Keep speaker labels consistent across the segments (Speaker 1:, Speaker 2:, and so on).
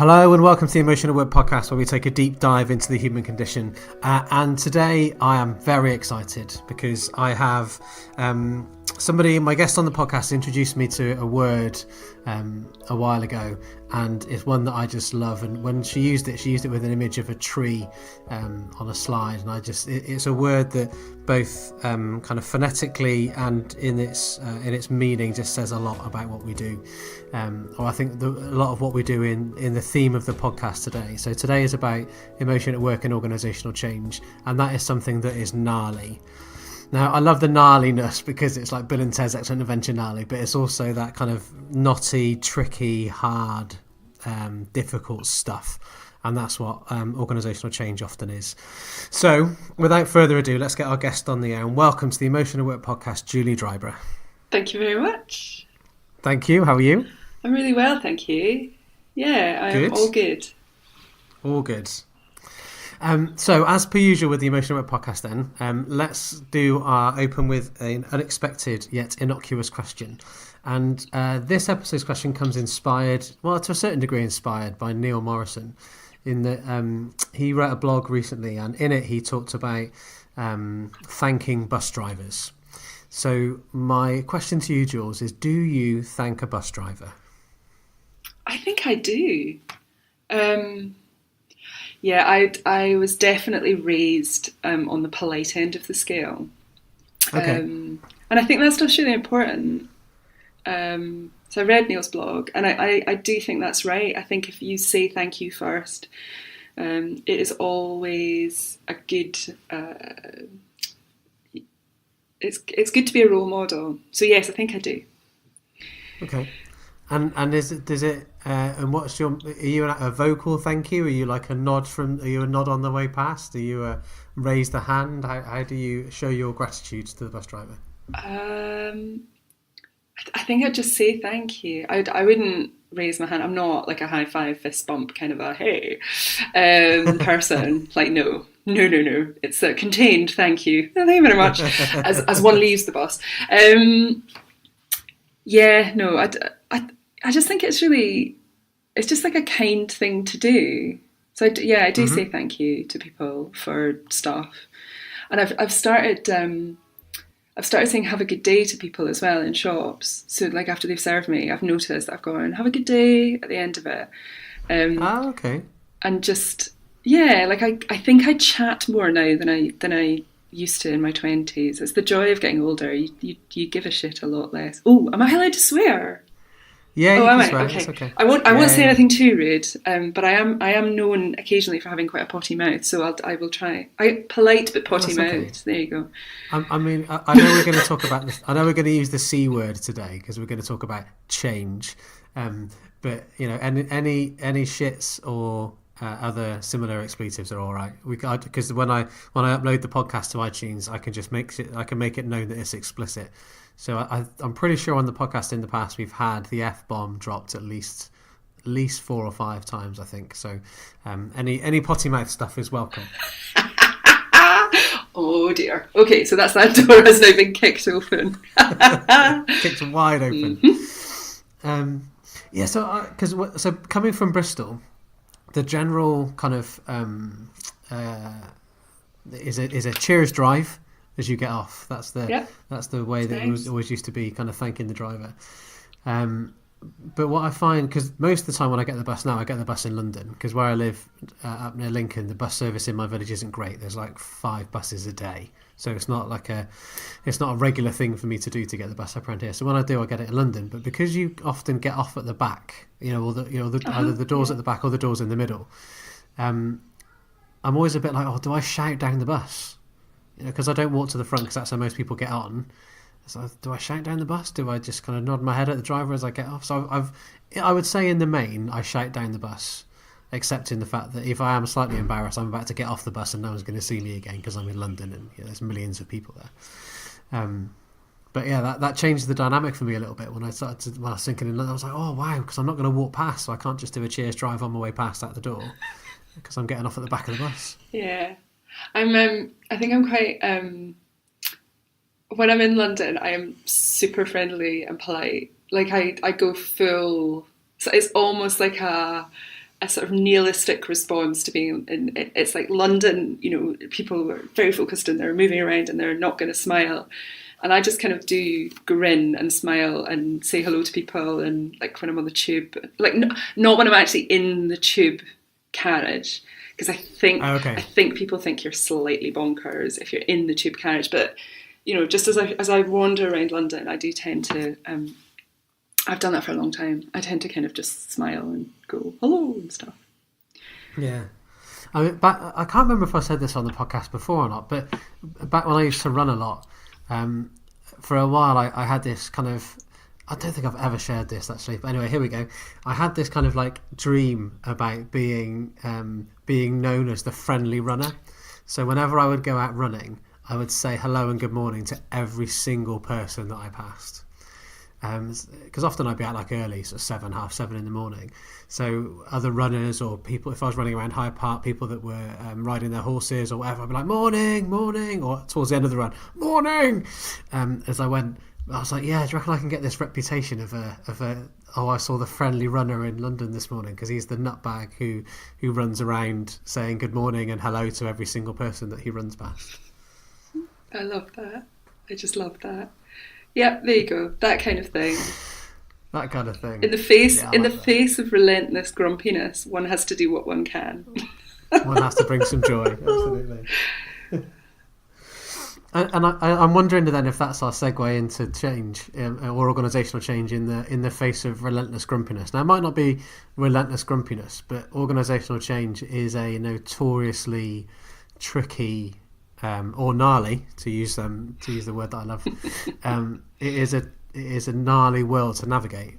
Speaker 1: Hello and welcome to the Emotional Word Podcast, where we take a deep dive into the human condition. And today I am very excited because I have somebody, my guest on the podcast, introduced me to a word a while ago, and it's one that I just love. And when she used it with an image of a tree on a slide, and it's a word that both kind of phonetically and in its meaning just says a lot about what we do. Or I think a lot of what we do in the theme of the podcast today. So today is about emotion at work and organisational change, and that is something that is gnarly. Now, I love the gnarliness because it's like Bill and Ted's Excellent Adventure gnarly, but it's also that kind of knotty, tricky, hard, difficult stuff. And that's what organisational change often is. So, without further ado, let's get our guest on the air. And welcome to the Emotional Work Podcast, Julie Dryburgh.
Speaker 2: Thank you very much.
Speaker 1: Thank you. How are you?
Speaker 2: I'm really well, thank you. Yeah, I'm all good.
Speaker 1: All good. So, as per usual with the Emotional Work Podcast then, let's open with an unexpected yet innocuous question. And this episode's question comes inspired, well, to a certain degree inspired by Neil Morrison, in that he wrote a blog recently, and in it he talked about thanking bus drivers. So my question to you, Jools, is do you thank a bus driver?
Speaker 2: I think I do. I was definitely raised on the polite end of the scale.
Speaker 1: Okay.
Speaker 2: And I think that stuff's really important. So I read Neil's blog, and I do think that's right. I think if you say thank you first, it is always a good... It's good to be a role model. So yes, I think I do.
Speaker 1: Okay. And and what's are you a vocal thank you? Are you like are you a nod on the way past? Are you a raise the hand? How do you show your gratitude to the bus driver?
Speaker 2: I think I'd just say thank you. I wouldn't raise my hand. I'm not like a high five, fist bump kind of a hey person. Like no. It's a contained thank you. Thank you very much. As one leaves the bus. I just think it's just like a kind thing to do. So I do say thank you to people for stuff, and I've started saying have a good day to people as well in shops. So like after they've served me, I've noticed that I've gone have a good day at the end of it.
Speaker 1: Okay.
Speaker 2: And just I think I chat more now than I used to in my 20s. It's the joy of getting older. You give a shit a lot less. Oh, am I allowed to swear?
Speaker 1: Yeah,
Speaker 2: you
Speaker 1: can swear.
Speaker 2: Okay.
Speaker 1: It's okay.
Speaker 2: I won't say anything too rude. But I am known occasionally for having quite a potty mouth, so I will try. Polite but potty mouth. Okay. There you go.
Speaker 1: I mean, I know we're going to talk about this. I know we're going to use the C word today because we're going to talk about change. But you know, any shits or other similar expletives are all right. Because when I upload the podcast to iTunes, I can make it known that it's explicit. So I'm pretty sure on the podcast in the past we've had the F-bomb dropped at least 4 or 5 times, I think. So any potty mouth stuff is welcome.
Speaker 2: Oh dear. Okay, so that door has now been kicked open.
Speaker 1: Kicked wide open.
Speaker 2: Mm-hmm.
Speaker 1: So coming from Bristol, the general kind of is a cheers drive as you get off. That's the way that it always used to be, kind of thanking the driver. But what I find, because most of the time when I get the bus now, I get the bus in London, because where I live up near Lincoln, the bus service in my village isn't great. There's like 5 buses a day, so it's not a regular thing for me to do to get the bus up around here. So when I do, I get it in London. But because you often get off at the back, either the doors at the back or the doors in the middle, I'm always a bit like, oh, do I shout down the bus? Because I don't walk to the front because that's how most people get on. So do I shout down the bus? Do I just kind of nod my head at the driver as I get off? So I would say in the main, I shout down the bus, except in the fact that if I am slightly embarrassed, I'm about to get off the bus and no one's going to see me again because I'm in London and there's millions of people there. But yeah, that changed the dynamic for me a little bit when I was thinking in London. I was like, oh wow, because I'm not going to walk past, so I can't just do a cheers drive on my way past out the door because I'm getting off at the back of the bus.
Speaker 2: Yeah. I think I'm quite when I'm in London, I am super friendly and polite. Like I go full. So it's almost like a a sort of nihilistic response to being in, it's like London, you know, people are very focused and they're moving around and they're not going to smile. And I just kind of do grin and smile and say hello to people, and like when I'm on the tube, like not when I'm actually in the tube carriage, because I think people think you're slightly bonkers if you're in the tube carriage. But you know, just as I wander around London, I do tend to. I've done that for a long time. I tend to kind of just smile and go hello and stuff.
Speaker 1: Yeah. I mean, I can't remember if I said this on the podcast before or not, but back when I used to run a lot, for a while I had this kind of, I don't think I've ever shared this actually, but anyway, here we go. I had this kind of like dream about being known as the friendly runner. So whenever I would go out running, I would say hello and good morning to every single person that I passed. Because often I'd be out like early, so 7:30 in the morning. So other runners or people, if I was running around Hyde Park, people that were riding their horses or whatever, I'd be like, morning, morning, or towards the end of the run, morning. As I went, I was like, yeah, do you reckon I can get this reputation of I saw the friendly runner in London this morning, because he's the nutbag who runs around saying good morning and hello to every single person that he runs past.
Speaker 2: I love that. I just love that. Yeah, there you go. That kind of thing.
Speaker 1: That kind of thing.
Speaker 2: In the face of relentless grumpiness, one has to do what one can.
Speaker 1: One has to bring some joy. Absolutely. And I'm wondering then if that's our segue into change or organisational change in the face of relentless grumpiness. Now, it might not be relentless grumpiness, but organisational change is a notoriously tricky. Or gnarly, to use the word that I love. It is a gnarly world to navigate.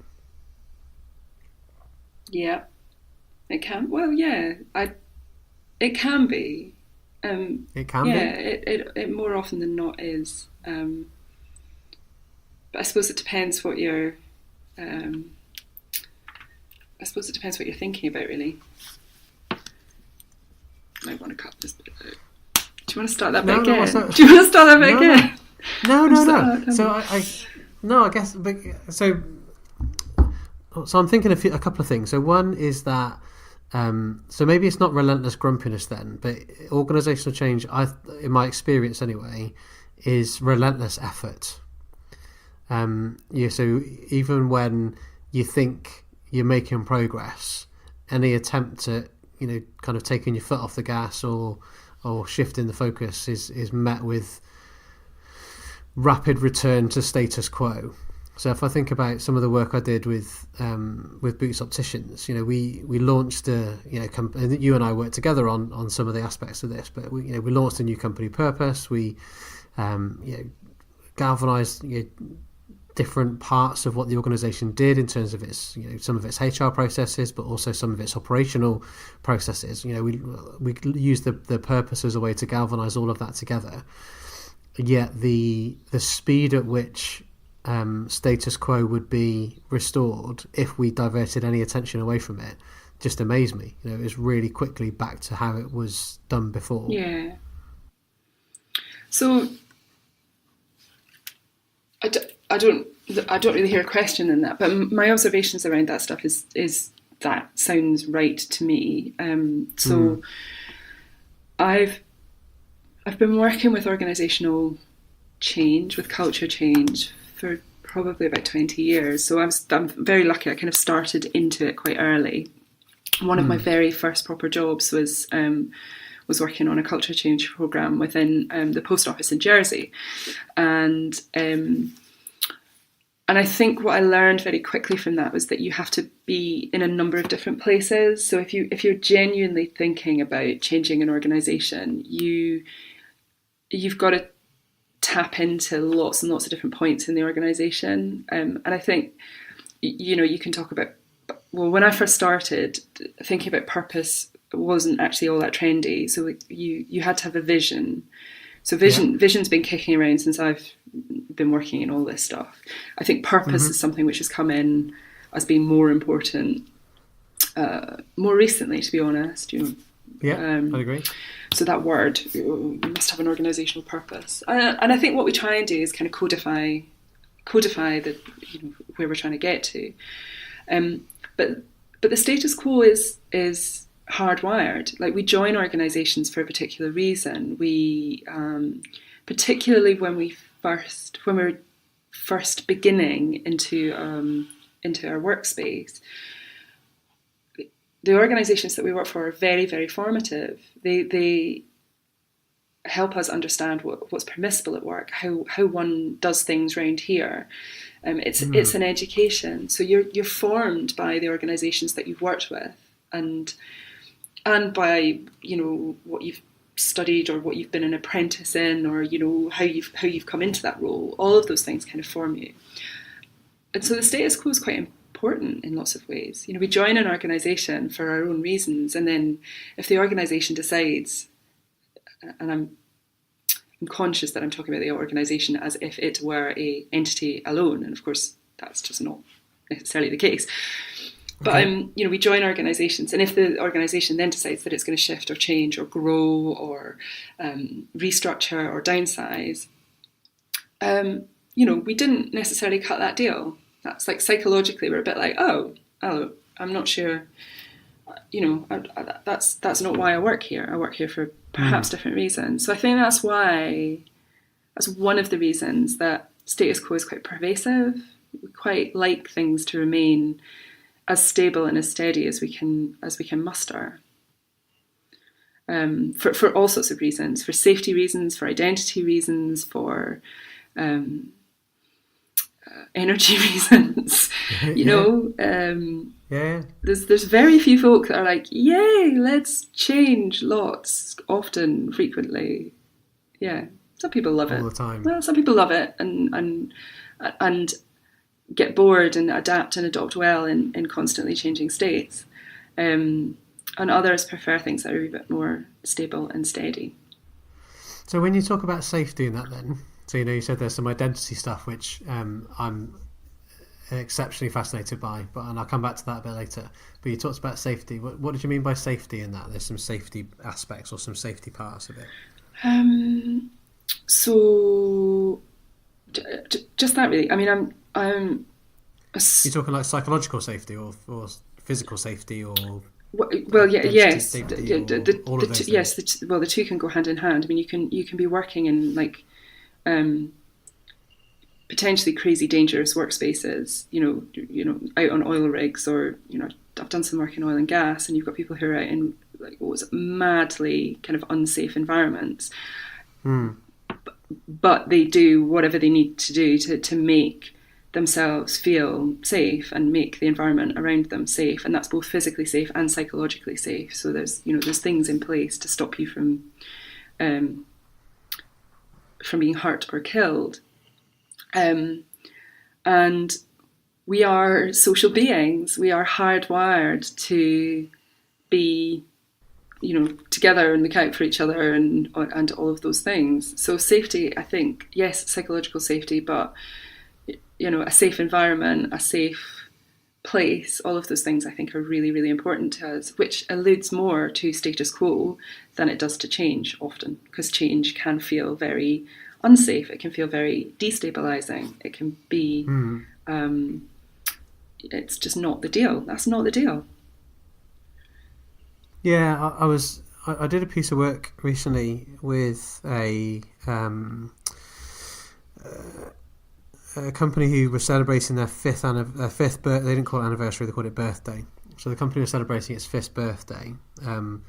Speaker 2: Yeah, it can. Well, yeah, it can be.
Speaker 1: It can
Speaker 2: be. It more often than not is. But I suppose it depends what you're. I suppose it depends what you're thinking about, really. I might want to cut this bit out. Do you want to start that bit again? Do you want to start that bit again?
Speaker 1: No. So I guess. So I'm thinking a couple of things. So one is that. So maybe it's not relentless grumpiness then, but organisational change, in my experience anyway, is relentless effort. So even when you think you're making progress, any attempt at kind of taking your foot off the gas or shifting the focus is met with rapid return to status quo. So if I think about some of the work I did with Boots Opticians, we launched you and I worked together on some of the aspects of this, but we launched a new company purpose. We galvanized different parts of what the organisation did in terms of its some of its HR processes, but also some of its operational processes. We used the purpose as a way to galvanise all of that together. Yet the speed at which status quo would be restored if we diverted any attention away from it just amazed me. It was really quickly back to how it was done before.
Speaker 2: Yeah. So I don't really hear a question in that, but my observations around that stuff is that sounds right to me. I've been working with organisational change, with culture change, for probably about 20 years. So I'm very lucky. I kind of started into it quite early. One of my very first proper jobs was working on a culture change programme within the post office in Jersey, and I think what I learned very quickly from that was that you have to be in a number of different places. So if you're genuinely thinking about changing an organisation, you've got to tap into lots and lots of different points in the organisation. And I think, you can talk about, well, when I first started, thinking about purpose wasn't actually all that trendy. So you had to have a vision. So vision's been kicking around since I've been working in all this stuff. I think purpose is something which has come in as being more important more recently, to be honest.
Speaker 1: I agree.
Speaker 2: So that word, you must have an organisational purpose, and I think what we try and do is kind of codify the where we're trying to get to. But but the status quo is hardwired. Like, we join organisations for a particular reason. We particularly when we're first beginning into our workspace, the organisations that we work for are very, very formative. They help us understand what's permissible at work, how one does things around here. It's an education. So you're formed by the organisations that you've worked with, and by, you know, what you've studied or what you've been an apprentice in, or, you know, how you've come into that role. All of those things kind of form you. And so the status quo is quite important in lots of ways. You know, we join an organisation for our own reasons, and then if the organisation decides, and I'm conscious that I'm talking about the organisation as if it were a entity alone, and of course that's just not necessarily the case. But you know, we join organisations, and if the organisation then decides that it's going to shift or change or grow or restructure or downsize, you know, we didn't necessarily cut that deal. That's like, psychologically we're a bit like, oh, I'm not sure, you know, that's not why I work here. I work here for perhaps different reasons. So I think that's one of the reasons that status quo is quite pervasive. We quite like things to remain as stable and as steady as we can muster. For all sorts of reasons, for safety reasons, for identity reasons, for energy reasons, you know. There's very few folk that are like, yay, let's change lots, often, frequently. Yeah, some people love it
Speaker 1: all the time.
Speaker 2: Well, some people love it and get bored and adapt and adopt well in constantly changing states, and others prefer things that are a bit more stable and steady.
Speaker 1: So when you talk about safety in that, then, so, you know, you said there's some identity stuff which I'm exceptionally fascinated by, and I'll come back to that a bit later. But you talked about safety. What did you mean by safety in that? There's some safety aspects or some safety parts of it.
Speaker 2: So just that, really. I mean, I'm.
Speaker 1: You're talking like psychological safety or physical safety or.
Speaker 2: Well, yes,
Speaker 1: safety all of those
Speaker 2: yes. The two can go hand in hand. I mean, you can be working in like potentially crazy, dangerous workspaces. You know, out on oil rigs, or, you know, I've done some work in oil and gas, and you've got people who are out in like what was madly kind of unsafe environments. But they do whatever they need to do to make themselves feel safe and make the environment around them safe, and that's both physically safe and psychologically safe. So there's things in place to stop you from being hurt or killed. And we are social beings. We are hardwired to be, you know, together and look out for each other and all of those things. So safety, I think, yes, psychological safety, but, you know, a safe environment, a safe place, all of those things I think are really, really important to us, which alludes more to status quo than it does to change often, because change can feel very unsafe. It can feel very destabilizing. It can be, it's just not the deal. That's not the deal.
Speaker 1: Yeah, I did a piece of work recently with a company who was celebrating their fifth birthday. They didn't call it anniversary; they called it birthday. So the company was celebrating its fifth birthday. You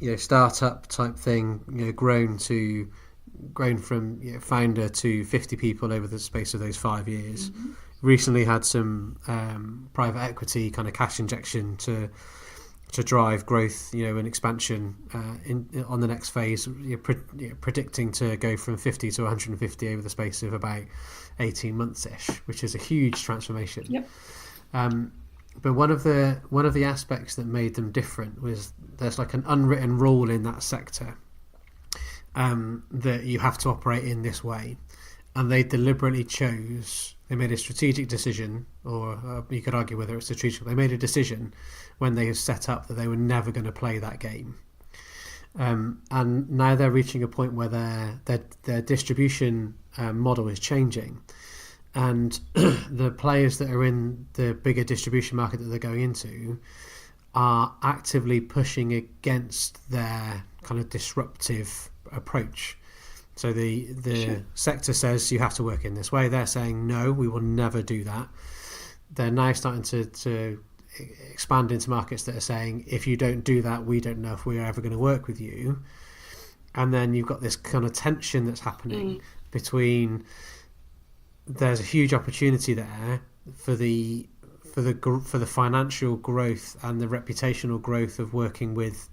Speaker 1: know, startup type thing. You know, grown from, you know, founder to 50 people over the space of those 5 years. Recently had some private equity kind of cash injection to drive growth, you know, and expansion on the next phase. Predicting to go from 50 to 150 over the space of about 18 months-ish, which is a huge transformation.
Speaker 2: Yep.
Speaker 1: But one of the aspects that made them different was there's like an unwritten rule in that sector, that you have to operate in this way, and they deliberately chose. They made a strategic decision, or you could argue whether it's strategic. They made a decision when they set up that they were never going to play that game, and now they're reaching a point where their distribution model is changing, and the players that are in the bigger distribution market that they're going into are actively pushing against their kind of disruptive approach. So the sector says you have to work in this way. They're saying, no, we will never do that. They're now starting to expand into markets that are saying, if you don't do that, we don't know if we're ever going to work with you. And then you've got this kind of tension that's happening between, there's a huge opportunity there for the financial growth and the reputational growth of working with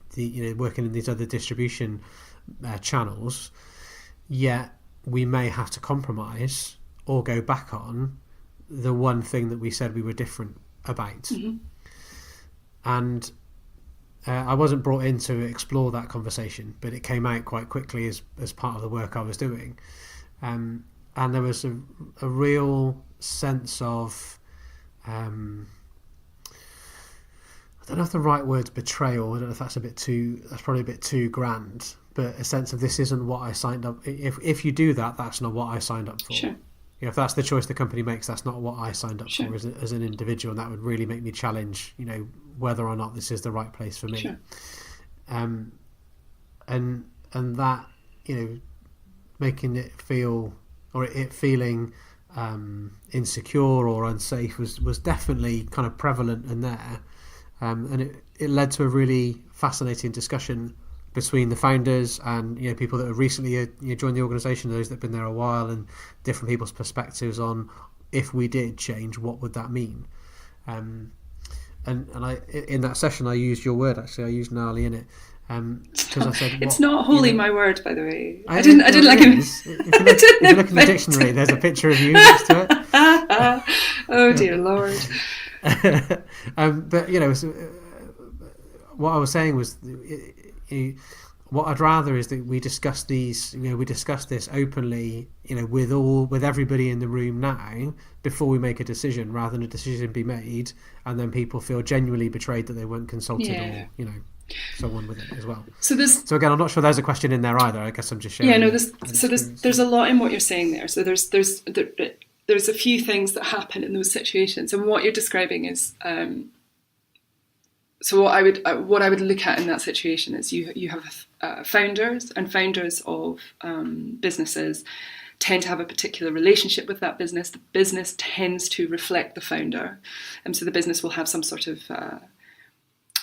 Speaker 1: working in these other distribution channels. Yet we may have to compromise or go back on the one thing that we said we were different about. And I wasn't brought in to explore that conversation, but it came out quite quickly as part of the work I was doing. And there was a real sense of, I don't know if the right word's betrayal. I don't know if that's probably a bit too grand, but a sense of, this isn't what I signed up. If you do that, that's not what I signed up for.
Speaker 2: Sure.
Speaker 1: If that's the choice the company makes, that's not what I signed up for as an individual, and that would really make me challenge, whether or not this is the right place for me.
Speaker 2: Sure.
Speaker 1: And that, making it feel, or it feeling insecure or unsafe was definitely kind of prevalent in there. And it led to a really fascinating discussion between the founders and people that have recently joined the organisation, those that have been there a while, and different people's perspectives on, if we did change, what would that mean? And I, in that session, I used your word. Actually, I used gnarly in it because I said
Speaker 2: it's not wholly my word, by the way. I
Speaker 1: didn't
Speaker 2: like it.
Speaker 1: If you look in the dictionary, there's a picture of you next to it.
Speaker 2: Oh dear Lord.
Speaker 1: But what I was saying was, what I'd rather is that we discuss these, we discuss this openly, with everybody in the room now before we make a decision, rather than a decision be made and then people feel genuinely betrayed that they weren't consulted or so on with it as well. So again, I'm not sure there's a question in there either. I guess I'm just sharing.
Speaker 2: Yeah, no. There's a lot in what you're saying there. So there's a few things that happen in those situations, and what you're describing is. So what I would look at in that situation is you have founders, and founders of businesses tend to have a particular relationship with that business. The business tends to reflect the founder, and so the business will have some sort of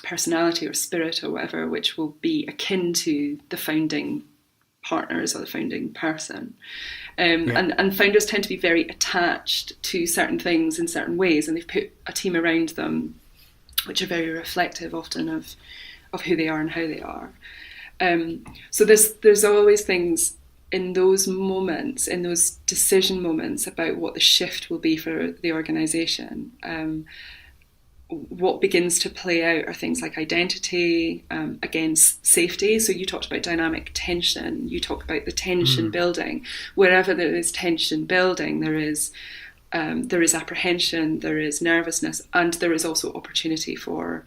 Speaker 2: personality or spirit or whatever, which will be akin to the founding partners or the founding person. And founders tend to be very attached to certain things in certain ways, and they've put a team around them which are very reflective often of who they are and how they are. So there's always things in those moments, in those decision moments, about what the shift will be for the organisation. What begins to play out are things like identity against safety. So you talked about dynamic tension. You talk about the tension building. Wherever there is tension building, there is apprehension, there is nervousness, and there is also opportunity for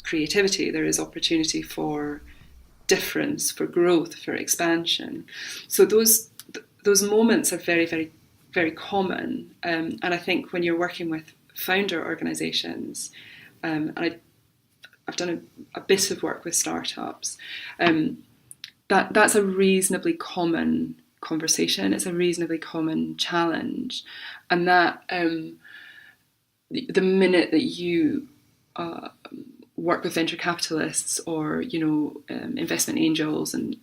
Speaker 2: creativity. There is opportunity for difference, for growth, for expansion. So those moments are very, very, very common. And I think when you're working with founder organisations, and I've done a bit of work with startups, that's a reasonably common conversation. It's a reasonably common challenge, and that the minute that you work with venture capitalists or investment angels, and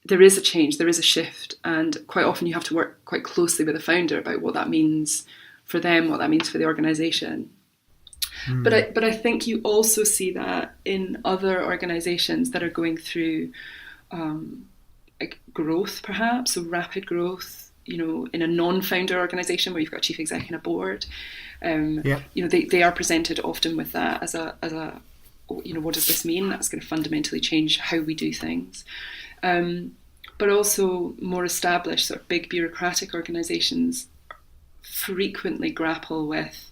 Speaker 2: there is a change, there is a shift, and quite often you have to work quite closely with a founder about what that means for them, what that means for the organisation. But I think you also see that in other organisations that are going through growth, perhaps, so rapid growth, in a non-founder organisation where you've got a chief exec and a board. They are presented often with that as a what does this mean? That's going to fundamentally change how we do things. But also more established, sort of big bureaucratic organisations frequently grapple with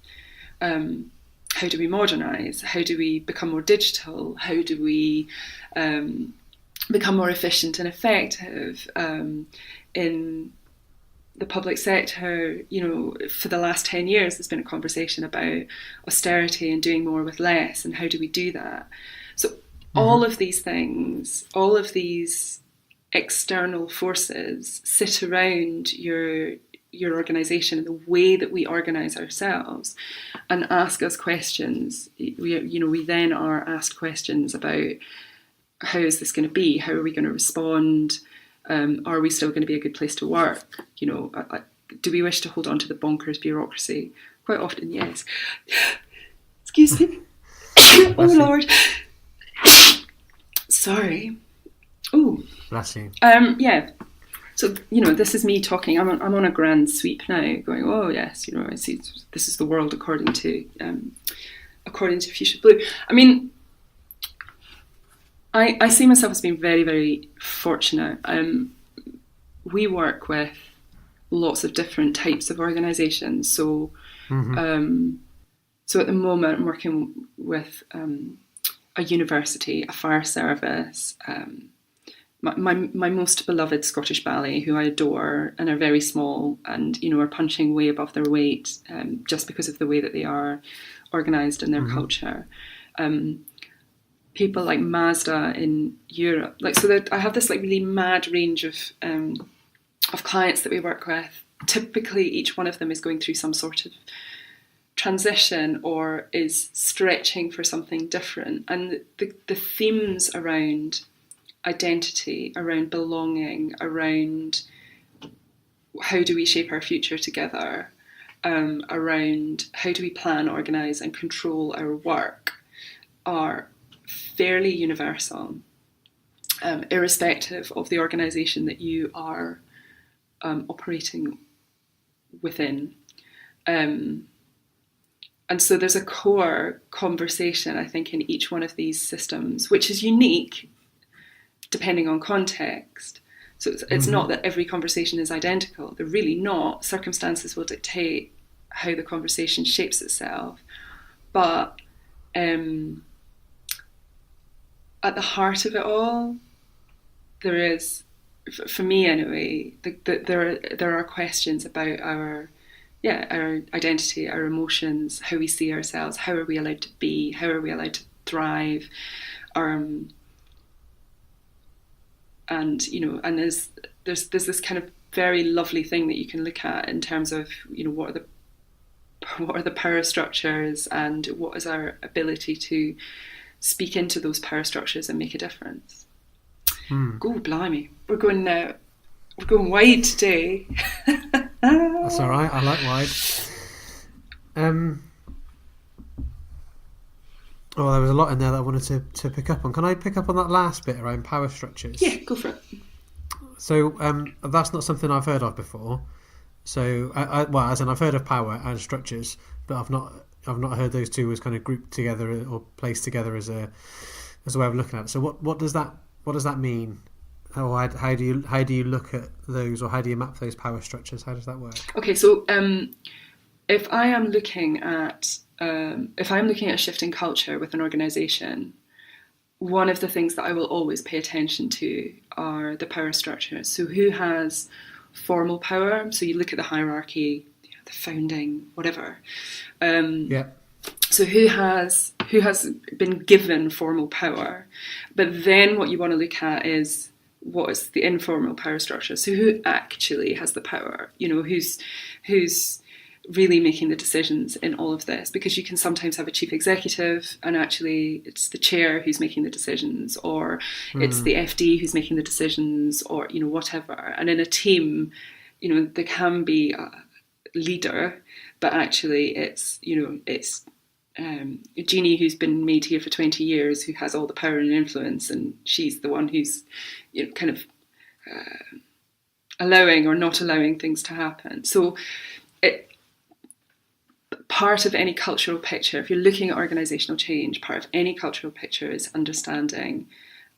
Speaker 2: how do we modernise? How do we become more digital? How do we become more efficient and effective in the public sector, for the last 10 years, there's been a conversation about austerity and doing more with less, and how do we do that? So all of these things, all of these external forces sit around your organisation and the way that we organise ourselves, and ask us questions. We then are asked questions about, how is this going to be? How are we going to respond? Are we still going to be a good place to work? Do we wish to hold on to the bonkers bureaucracy? Quite often, yes. Excuse me. Oh, Lord. Sorry. Oh.
Speaker 1: Bless you.
Speaker 2: Yeah. So, this is me talking. I'm on a grand sweep now, going, oh, yes, I see this is the world according to Fuchsia Blue. I mean, I see myself as being very, very fortunate. We work with lots of different types of organisations. So, so at the moment, I'm working with a university, a fire service, my most beloved Scottish ballet, who I adore and are very small and, are punching way above their weight just because of the way that they are organised in their culture. People like Mazda in Europe, I have this really mad range of clients that we work with. Typically, each one of them is going through some sort of transition or is stretching for something different, and the themes around identity, around belonging, around how do we shape our future together, around how do we plan, organise and control our work, are fairly universal, irrespective of the organisation that you are operating within. And so there's a core conversation, I think, in each one of these systems, which is unique depending on context. So it's not that every conversation is identical. They're really not. Circumstances will dictate how the conversation shapes itself. But at the heart of it all, there is, for me anyway, there are questions about our identity, our emotions, how we see ourselves, how are we allowed to be, how are we allowed to thrive, and and there's this kind of very lovely thing that you can look at in terms of what are the power structures and what is our ability to speak into those power structures and make a difference. Go blimey, we're going wide today.
Speaker 1: That's all right. I like wide. Well, there was a lot in there that I wanted to pick up on. Can I pick up on that last bit around power structures?
Speaker 2: Yeah, go for it.
Speaker 1: So that's not something I've heard of before. So, as in I've heard of power and structures, but I've not heard those two as kind of grouped together or placed together as a way of looking at it. So what does that mean? How do you look at those, or how do you map those power structures? How does that work?
Speaker 2: Okay, so if I am looking at a shift in culture with an organisation, one of the things that I will always pay attention to are the power structures. So who has formal power? So you look at the hierarchy, the founding, whatever. So who has been given formal power? But then what you want to look at is what is the informal power structure. So who actually has the power? Who's really making the decisions in all of this? Because you can sometimes have a chief executive and actually it's the chair who's making the decisions, or it's the FD who's making the decisions, or whatever. And in a team, there can be a leader, but actually it's Jeannie, who's been made here for 20 years, who has all the power and influence, and she's the one who's kind of allowing or not allowing things to happen. So part of any cultural picture, if you're looking at organisational change, part of any cultural picture is understanding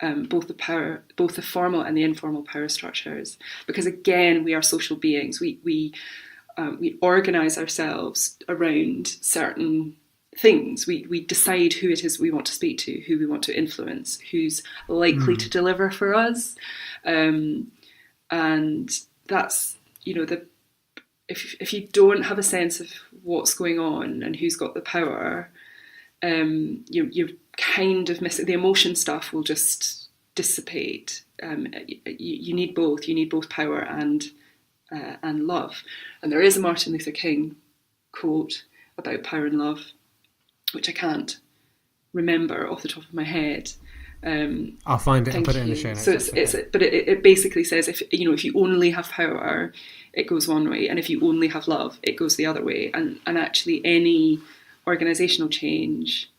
Speaker 2: both the formal and the informal power structures. Because again, we are social beings. We organise ourselves around certain things. We decide who it is we want to speak to, who we want to influence, who's likely to deliver for us, and that's if you don't have a sense of what's going on and who's got the power, you're kind of missing the emotion. Stuff will just dissipate. You need both. You need both power and love. And there is a Martin Luther King quote about power and love, which I can't remember off the top of my head.
Speaker 1: I'll find it and put it in the show notes.
Speaker 2: So but it basically says, if you only have power, it goes one way, and if you only have love, it goes the other way. And actually, any organisational change,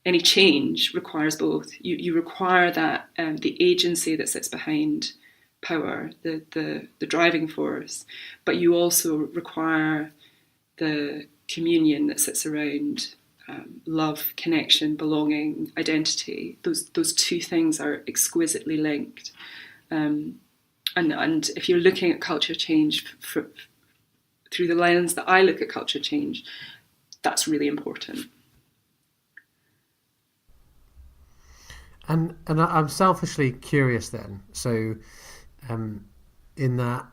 Speaker 2: any change requires both. You require that the agency that sits behind power, the driving force, but you also require the communion that sits around love, connection, belonging, identity. Those two things are exquisitely linked. And if you're looking at culture change through the lens that I look at culture change, that's really important.
Speaker 1: And I'm selfishly curious then. So, in that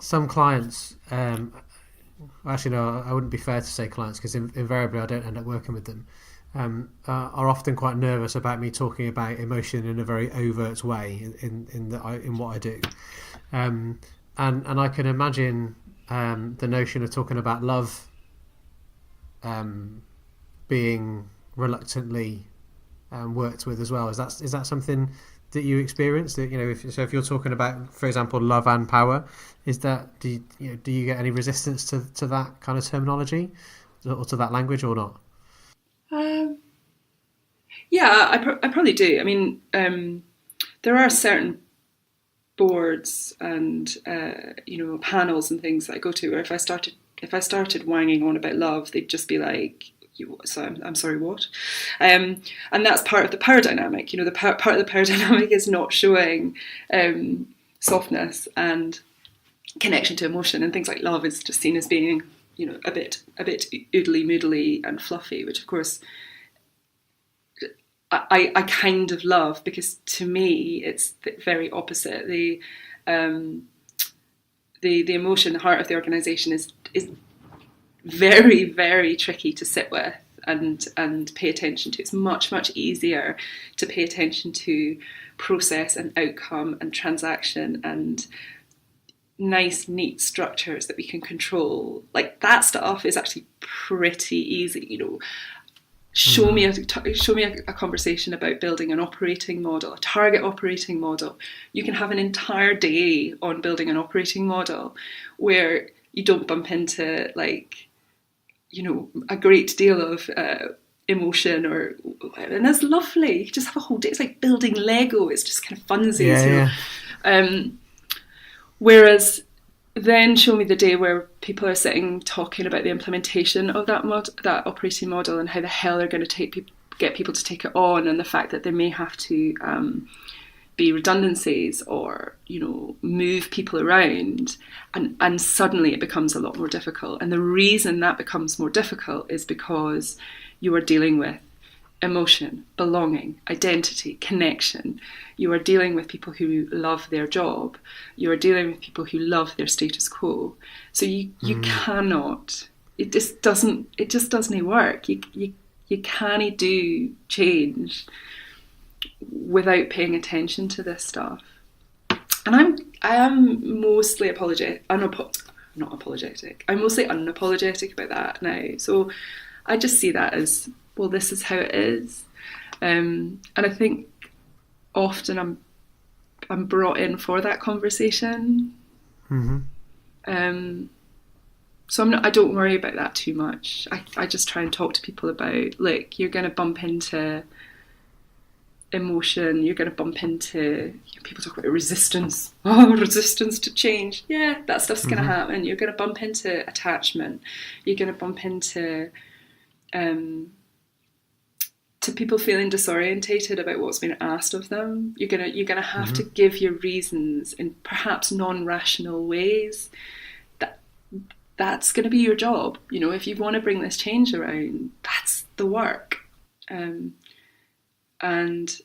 Speaker 1: some clients, actually no, I wouldn't be fair to say clients, because invariably I don't end up working with them, are often quite nervous about me talking about emotion in a very overt way in what I do, and I can imagine the notion of talking about love being reluctantly worked with as well. Is that something that you experience? That, if you're talking about, for example, love and power, do you get any resistance to that kind of terminology or to that language or not?
Speaker 2: Yeah, I probably do. I mean, there are certain boards and panels and things that I go to where if I started wanging on about love, they'd just be like, I'm sorry, what? And that's part of the power dynamic. The part of the power dynamic is not showing softness and connection to emotion, and things like love is just seen as being, a bit oodly moodly and fluffy, which of course I kind of love, because to me it's the very opposite. The emotion, the heart of the organisation is very, very tricky to sit with and pay attention to. It's much, much easier to pay attention to process and outcome and transaction and nice, neat structures that we can control. Like, that stuff is actually pretty easy. Show me a conversation about building an operating model, a target operating model. You can have an entire day on building an operating model where you don't bump into a great deal of emotion, and that's lovely. You just have a whole day. It's like building Lego. It's just kind of funsies. Yeah. Whereas then show me the day where people are sitting talking about the implementation of that operating model, and how the hell they're going to get people to take it on, and the fact that there may have to be redundancies or move people around, and suddenly it becomes a lot more difficult. And the reason that becomes more difficult is because you are dealing with emotion, belonging, identity, connection. You are dealing with people who love their job. You are dealing with people who love their status quo. So you cannot. It just doesn't work. You can't do change without paying attention to this stuff. And I am mostly not apologetic. I'm mostly unapologetic about that now. So I just see that as, well, this is how it is. And I think often I'm brought in for that conversation. Mm-hmm. So I don't worry about that too much. I just try and talk to people about, like, you're going to bump into emotion, you're going to bump into, people talk about resistance to change. Yeah, that stuff's going to happen. You're going to bump into attachment. You're going to bump into to people feeling disorientated about what's been asked of them. You're gonna have to give your reasons in perhaps non-rational ways. That's going to be your job. If you want to bring this change around, that's the work. And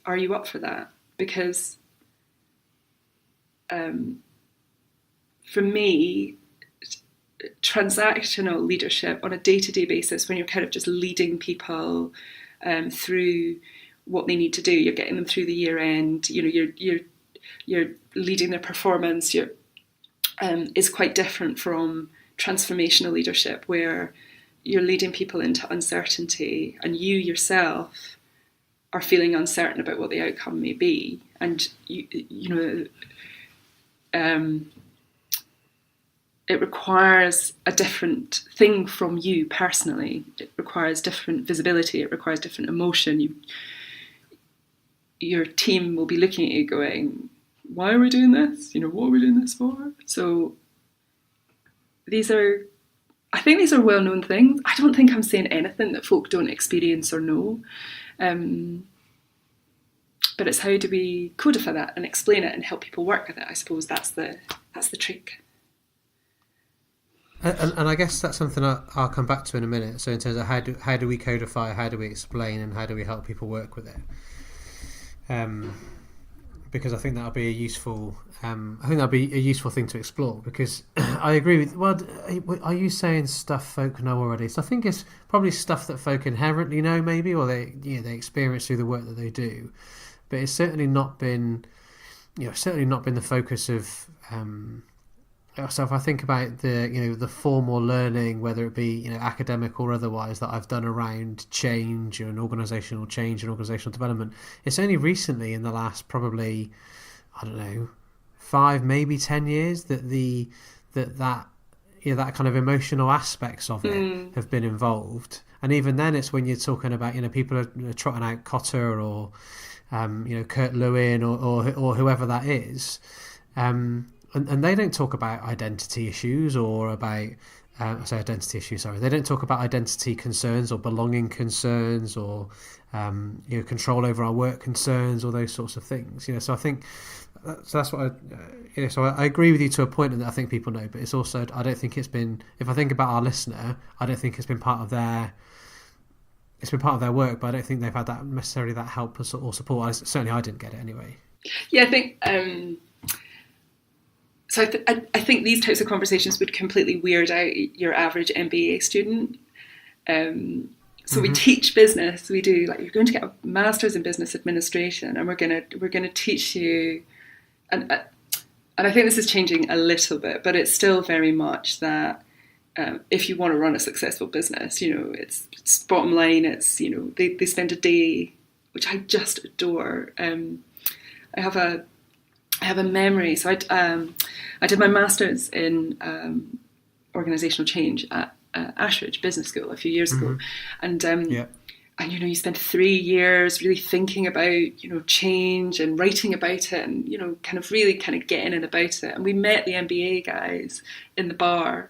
Speaker 2: are you up for that? Because for me, transactional leadership on a day-to-day basis, when you're kind of just leading people through what they need to do. You're getting them through the year end. You're leading their performance. Is quite different from transformational leadership, where you're leading people into uncertainty, and you yourself are feeling uncertain about what the outcome may be, and it requires a different thing from you personally. It requires different visibility. It requires different emotion. Your team will be looking at you going, why are we doing this? What are we doing this for? So I think these are well-known things. I don't think I'm saying anything that folk don't experience or know. But it's how do we codify that and explain it and help people work with it? I suppose that's the trick.
Speaker 1: And I guess that's something I'll come back to in a minute. So in terms of how do we codify, how do we explain, and how do we help people work with it? Because I think that'll be a useful. Thing to explore. Because I agree with. Well, are you saying stuff folk know already? So I think it's probably stuff that folk inherently know, maybe, or they experience through the work that they do. But it's certainly not been, the focus of. So if I think about the formal learning, whether it be academic or otherwise, that I've done around change and organisational change and organisational development, it's only recently in the last probably, I don't know, 5 maybe 10 years that that kind of emotional aspects of it have been involved. And even then, it's when you're talking about people are trotting out Cotter or Kurt Lewin or whoever that is. And they don't talk about identity issues or about, they don't talk about identity concerns or belonging concerns or, control over our work concerns or those sorts of things. So I think, that's what I agree with you to a point that I think people know, but it's also, I don't think it's been, if I think about our listener, I don't think it's been part of their work, but I don't think they've had that necessarily that help or support. Certainly I didn't get it anyway.
Speaker 2: Yeah, I think, so I think these types of conversations would completely weird out your average MBA student. So we teach business. We do you're going to get a master's in business administration, and we're gonna teach you. And I think this is changing a little bit, but it's still very much that if you want to run a successful business, it's bottom line. It's they spend a day, which I just adore. I have a memory. So I did my master's in organisational change at Ashridge Business School a few years ago, and you spend 3 years really thinking about change and writing about it, and really getting in about it. And we met the MBA guys in the bar,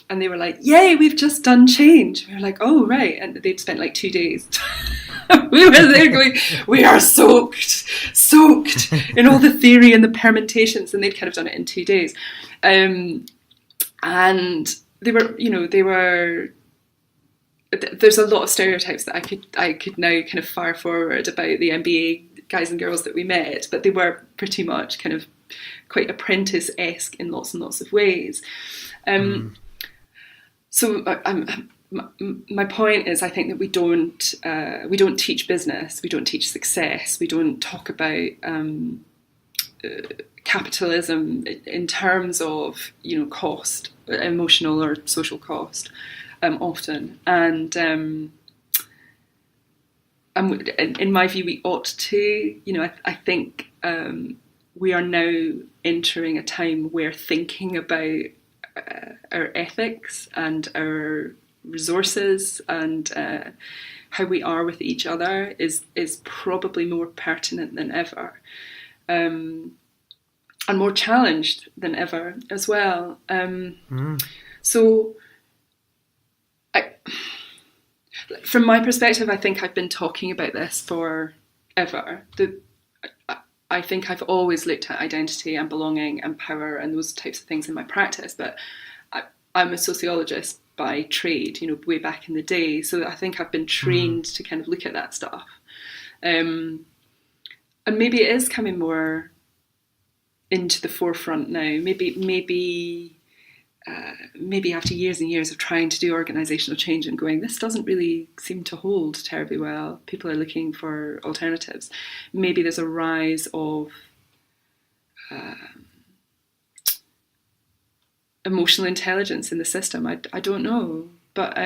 Speaker 2: and they were like, "Yay, we've just done change." We were like, "Oh right," and they'd spent 2 days. We were there going, we are soaked in all the theory and the permutations, and they'd kind of done it in 2 days. And they were, there's a lot of stereotypes that I could now kind of fire forward about the MBA guys and girls that we met, but they were pretty much kind of quite apprentice-esque in lots and lots of ways. So my point is, I think that we don't teach business, we don't teach success, we don't talk about capitalism in terms of cost, emotional or social cost, often. And in my view, we ought to. I think we are now entering a time where thinking about our ethics and our resources and how we are with each other is probably more pertinent than ever, and more challenged than ever as well. So from my perspective, I think I've been talking about this forever. I think I've always looked at identity and belonging and power and those types of things in my practice, but I'm a sociologist by trade, way back in the day. So I think I've been trained to kind of look at that stuff. And maybe it is coming more into the forefront now. Maybe maybe after years and years of trying to do organisational change and going, this doesn't really seem to hold terribly well. People are looking for alternatives. Maybe there's a rise of emotional intelligence in the system. I don't know, but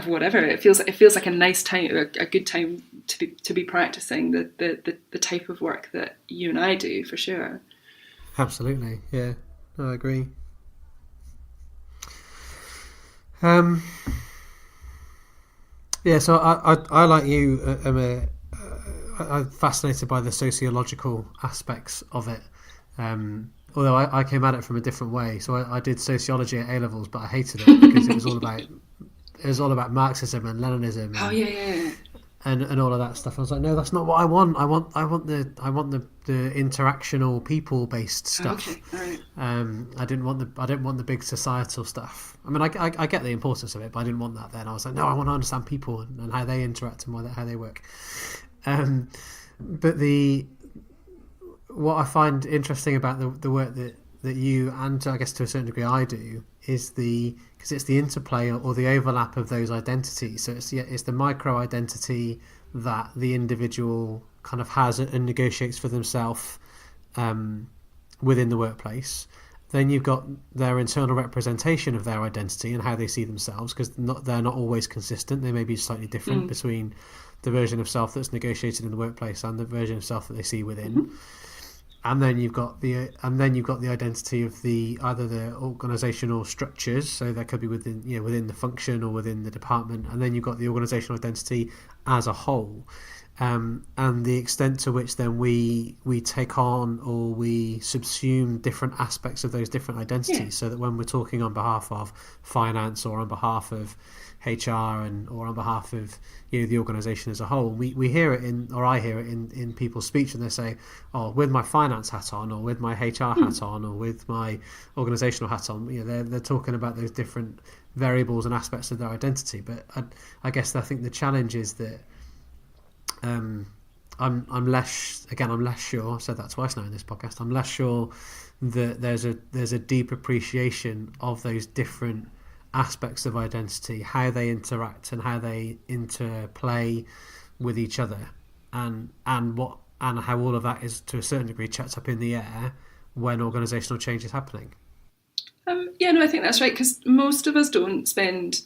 Speaker 2: whatever. It feels like a nice time, a good time to be practicing the type of work that you and I do, for sure.
Speaker 1: Absolutely, yeah, I agree. Yeah, so I like you. I'm fascinated by the sociological aspects of it. Although I came at it from a different way. So I did sociology at A-levels, but I hated it because it was all about Marxism and Leninism. And all of that stuff. I was like, no, that's not what I want. I want the interactional, people-based stuff.
Speaker 2: Okay, all right.
Speaker 1: I didn't want the big societal stuff. I mean, I get the importance of it, but I didn't want that then. I was like, no, I want to understand people and how they interact and how they work. But what I find interesting about the work that you, and I guess to a certain degree I do, is because it's the interplay or the overlap of those identities. So it's the micro identity that the individual kind of has and negotiates for themselves within the workplace. Then you've got their internal representation of their identity and how they see themselves, because they're not always consistent. They may be slightly different between the version of self that's negotiated in the workplace and the version of self that they see within. Mm-hmm. And then you've got the identity of either the organisational structures, so that could be within the function or within the department, and then you've got the organisational identity as a whole, and the extent to which then we take on or we subsume different aspects of those different identities, so that when we're talking on behalf of finance or on behalf of HR or on behalf of the organisation as a whole, we hear it I hear it in people's speech, and they say, oh, with my finance hat on, or with my HR hat on, or with my organisational hat on, they're talking about those different variables and aspects of their identity. But I guess I think the challenge is that I'm less sure. I've said that twice now in this podcast. I'm less sure that there's a deep appreciation of those different aspects of identity, how they interact and how they interplay with each other, and how all of that is to a certain degree chucked up in the air when organisational change is happening.
Speaker 2: I think that's right, because most of us don't spend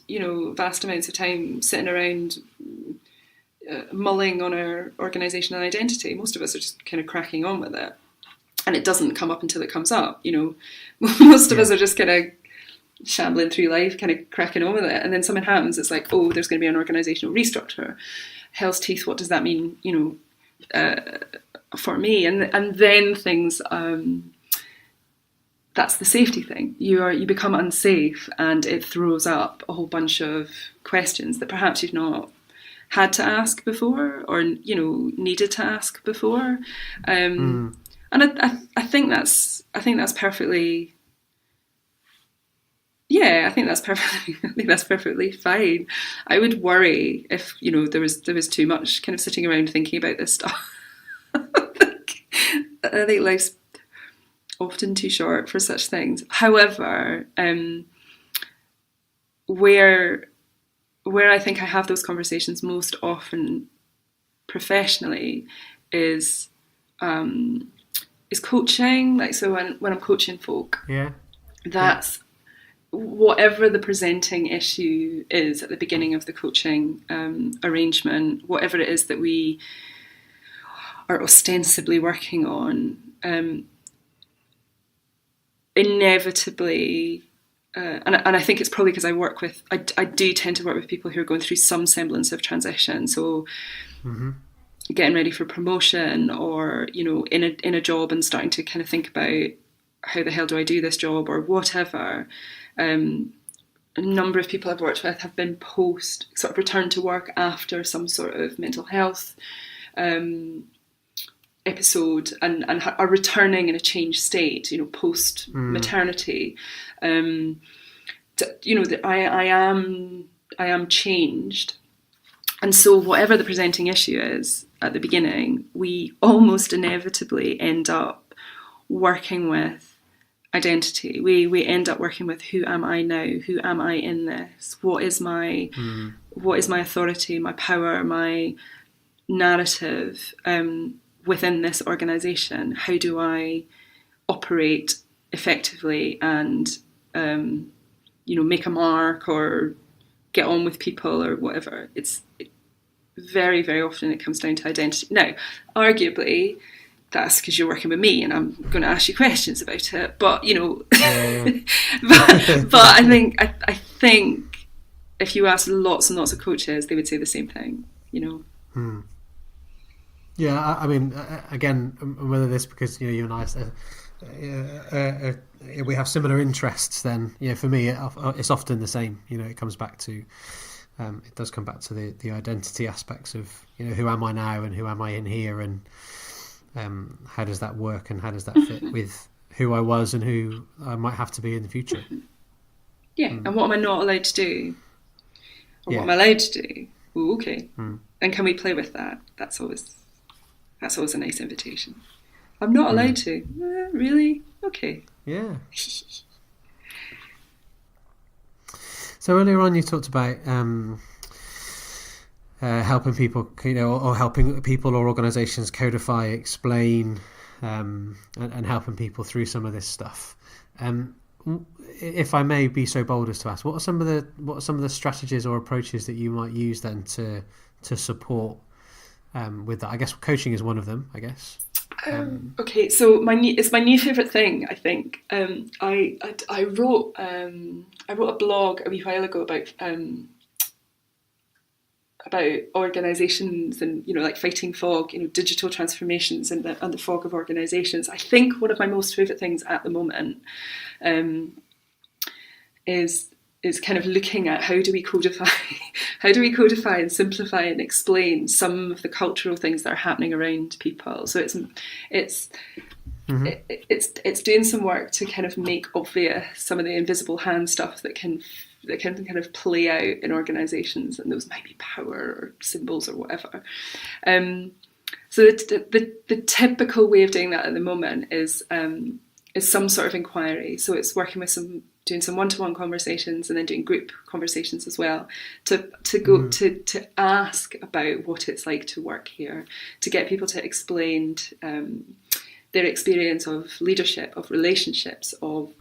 Speaker 2: vast amounts of time sitting around mulling on our organisational identity. Most of us are just kind of cracking on with it, and it doesn't come up until it comes up. Most of us are just kind of shambling through life, kind of cracking on with it, and then something happens. It's like, oh, there's going to be an organisational restructure. Hell's teeth, what does that mean? For me, and then things. That's the safety thing. You become unsafe, and it throws up a whole bunch of questions that perhaps you've not had to ask before, or needed to ask before. And I think that's perfectly. Yeah, I think that's perfectly fine. I would worry if there was too much kind of sitting around thinking about this stuff. I think life's often too short for such things. However, where I think I have those conversations most often professionally is coaching. Like, so when I'm coaching folk, that's whatever the presenting issue is at the beginning of the coaching arrangement, whatever it is that we are ostensibly working on, inevitably, and I think it's probably because I do tend to work with people who are going through some semblance of transition. So getting ready for promotion, or in a job and starting to kind of think about how the hell do I do this job, or whatever. A number of people I've worked with have been post sort of return to work after some sort of mental health episode, and are returning in a changed state, post maternity. That I am changed, and so whatever the presenting issue is at the beginning, we almost inevitably end up working with identity. We end up working with, who am I now? Who am I in this? What is my authority, my power, my narrative within this organisation? How do I operate effectively and make a mark or get on with people or whatever? Very, very often it comes down to identity. Now, arguably, that's because you're working with me and I'm going to ask you questions about it. But, but I think if you ask lots and lots of coaches, they would say the same thing,
Speaker 1: Yeah, I mean, again, whether this because you and I, we have similar interests, then for me, it's often the same. It comes back to, it does come back to the identity aspects of who am I now and who am I in here, and how does that work and how does that fit with who I was and who I might have to be in the future.
Speaker 2: Yeah, and what am I not allowed to do, or what am I allowed to do? Ooh, okay, and can we play with that? That's always a nice invitation. I'm not allowed to. Really? Okay.
Speaker 1: Yeah. So earlier on, you talked about helping people, or helping people or organisations codify, explain, and helping people through some of this stuff. If I may be so bold as to ask, what are some of the strategies or approaches that you might use then to support with that? I guess coaching is one of them, I guess.
Speaker 2: Okay, so it's my new favourite thing, I think. I wrote a blog a wee while ago about organisations and like fighting fog, digital transformations and the fog of organisations. I think one of my most favourite things at the moment is kind of looking at how do we codify and simplify and explain some of the cultural things that are happening around people. So it's doing some work to kind of make obvious some of the invisible hand stuff that can kind of play out in organisations, and those might be power or symbols or whatever. So the typical way of doing that at the moment is some sort of inquiry. So it's working with doing some one-to-one conversations and then doing group conversations as well to go to ask about what it's like to work here, to get people to explain their experience of leadership, of relationships, of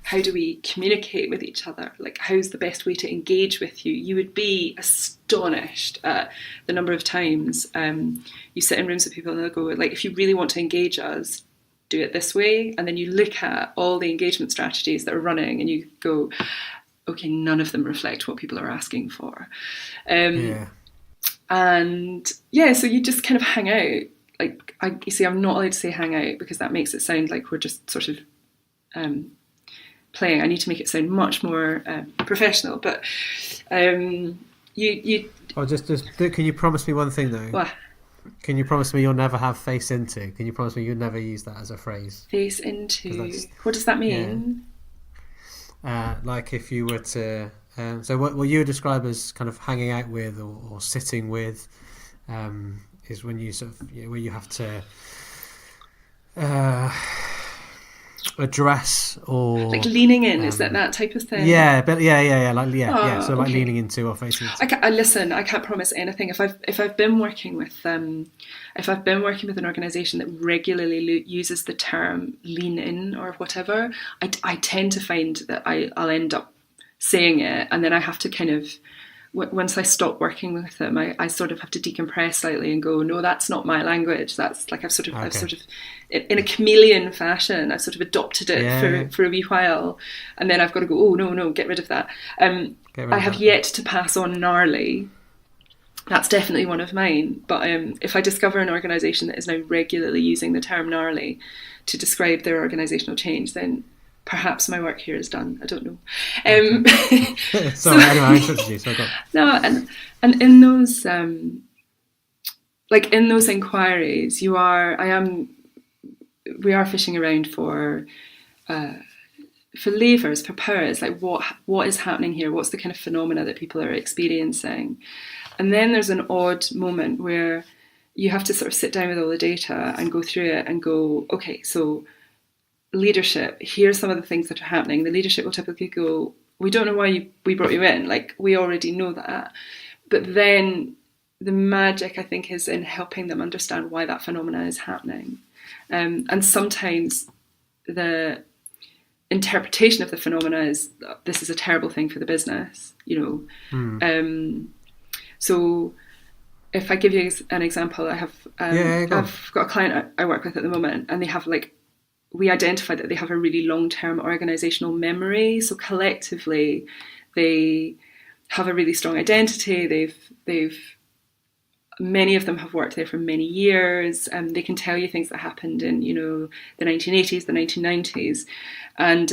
Speaker 2: how do we communicate with each other? Like, how's the best way to engage with you? You would be astonished at the number of times you sit in rooms with people and they'll go, like, if you really want to engage us, do it this way. And then you look at all the engagement strategies that are running and you go, okay, none of them reflect what people are asking for. And so you just kind of hang out. Like, you see, I'm not allowed to say hang out because that makes it sound like we're just sort of playing. I need to make it sound much more professional. But you. Oh,
Speaker 1: just can you promise me one thing though?
Speaker 2: What?
Speaker 1: Can you promise me you'll never have face into? Can you promise me you'll never use that as a phrase?
Speaker 2: Face into. What does that mean?
Speaker 1: Like if you were to. So what you would describe as kind of hanging out with or sitting with is when you sort of where you have to address or
Speaker 2: like leaning in. Is that type of thing?
Speaker 1: Yeah, but yeah. So like leaning into or facing into.
Speaker 2: Listen, I can't promise anything. If I've been working with an organisation that regularly uses the term lean in or whatever, I tend to find that I'll end up saying it, and then I have to kind of, once I stop working with them, I sort of have to decompress slightly and go, no, that's not my language. That's like I've sort of in a chameleon fashion, I've sort of adopted it for a wee while, and then I've got to go, oh no, get rid of that. I have yet to pass on gnarly. That's definitely one of mine. But if I discover an organisation that is now regularly using the term gnarly to describe their organisational change, then perhaps my work here is done. I don't know.
Speaker 1: Sorry, anyway, I interrupted you. So
Speaker 2: no, and in those in those inquiries, we are fishing around for levers, for powers, like what is happening here? What's the kind of phenomena that people are experiencing? And then there's an odd moment where you have to sort of sit down with all the data and go through it and go, okay, so leadership, here's some of the things that are happening. The leadership will typically go, we don't know why we brought you in. Like, we already know that. But then the magic, I think, is in helping them understand why that phenomena is happening. And sometimes the interpretation of the phenomena is, this is a terrible thing for the business, So if I give you an example, I have I've got a client I work with at the moment, and they have we identified that they have a really long-term organizational memory. So collectively, they have a really strong identity. They've many of them have worked there for many years, and they can tell you things that happened in the 1980s, the 1990s, and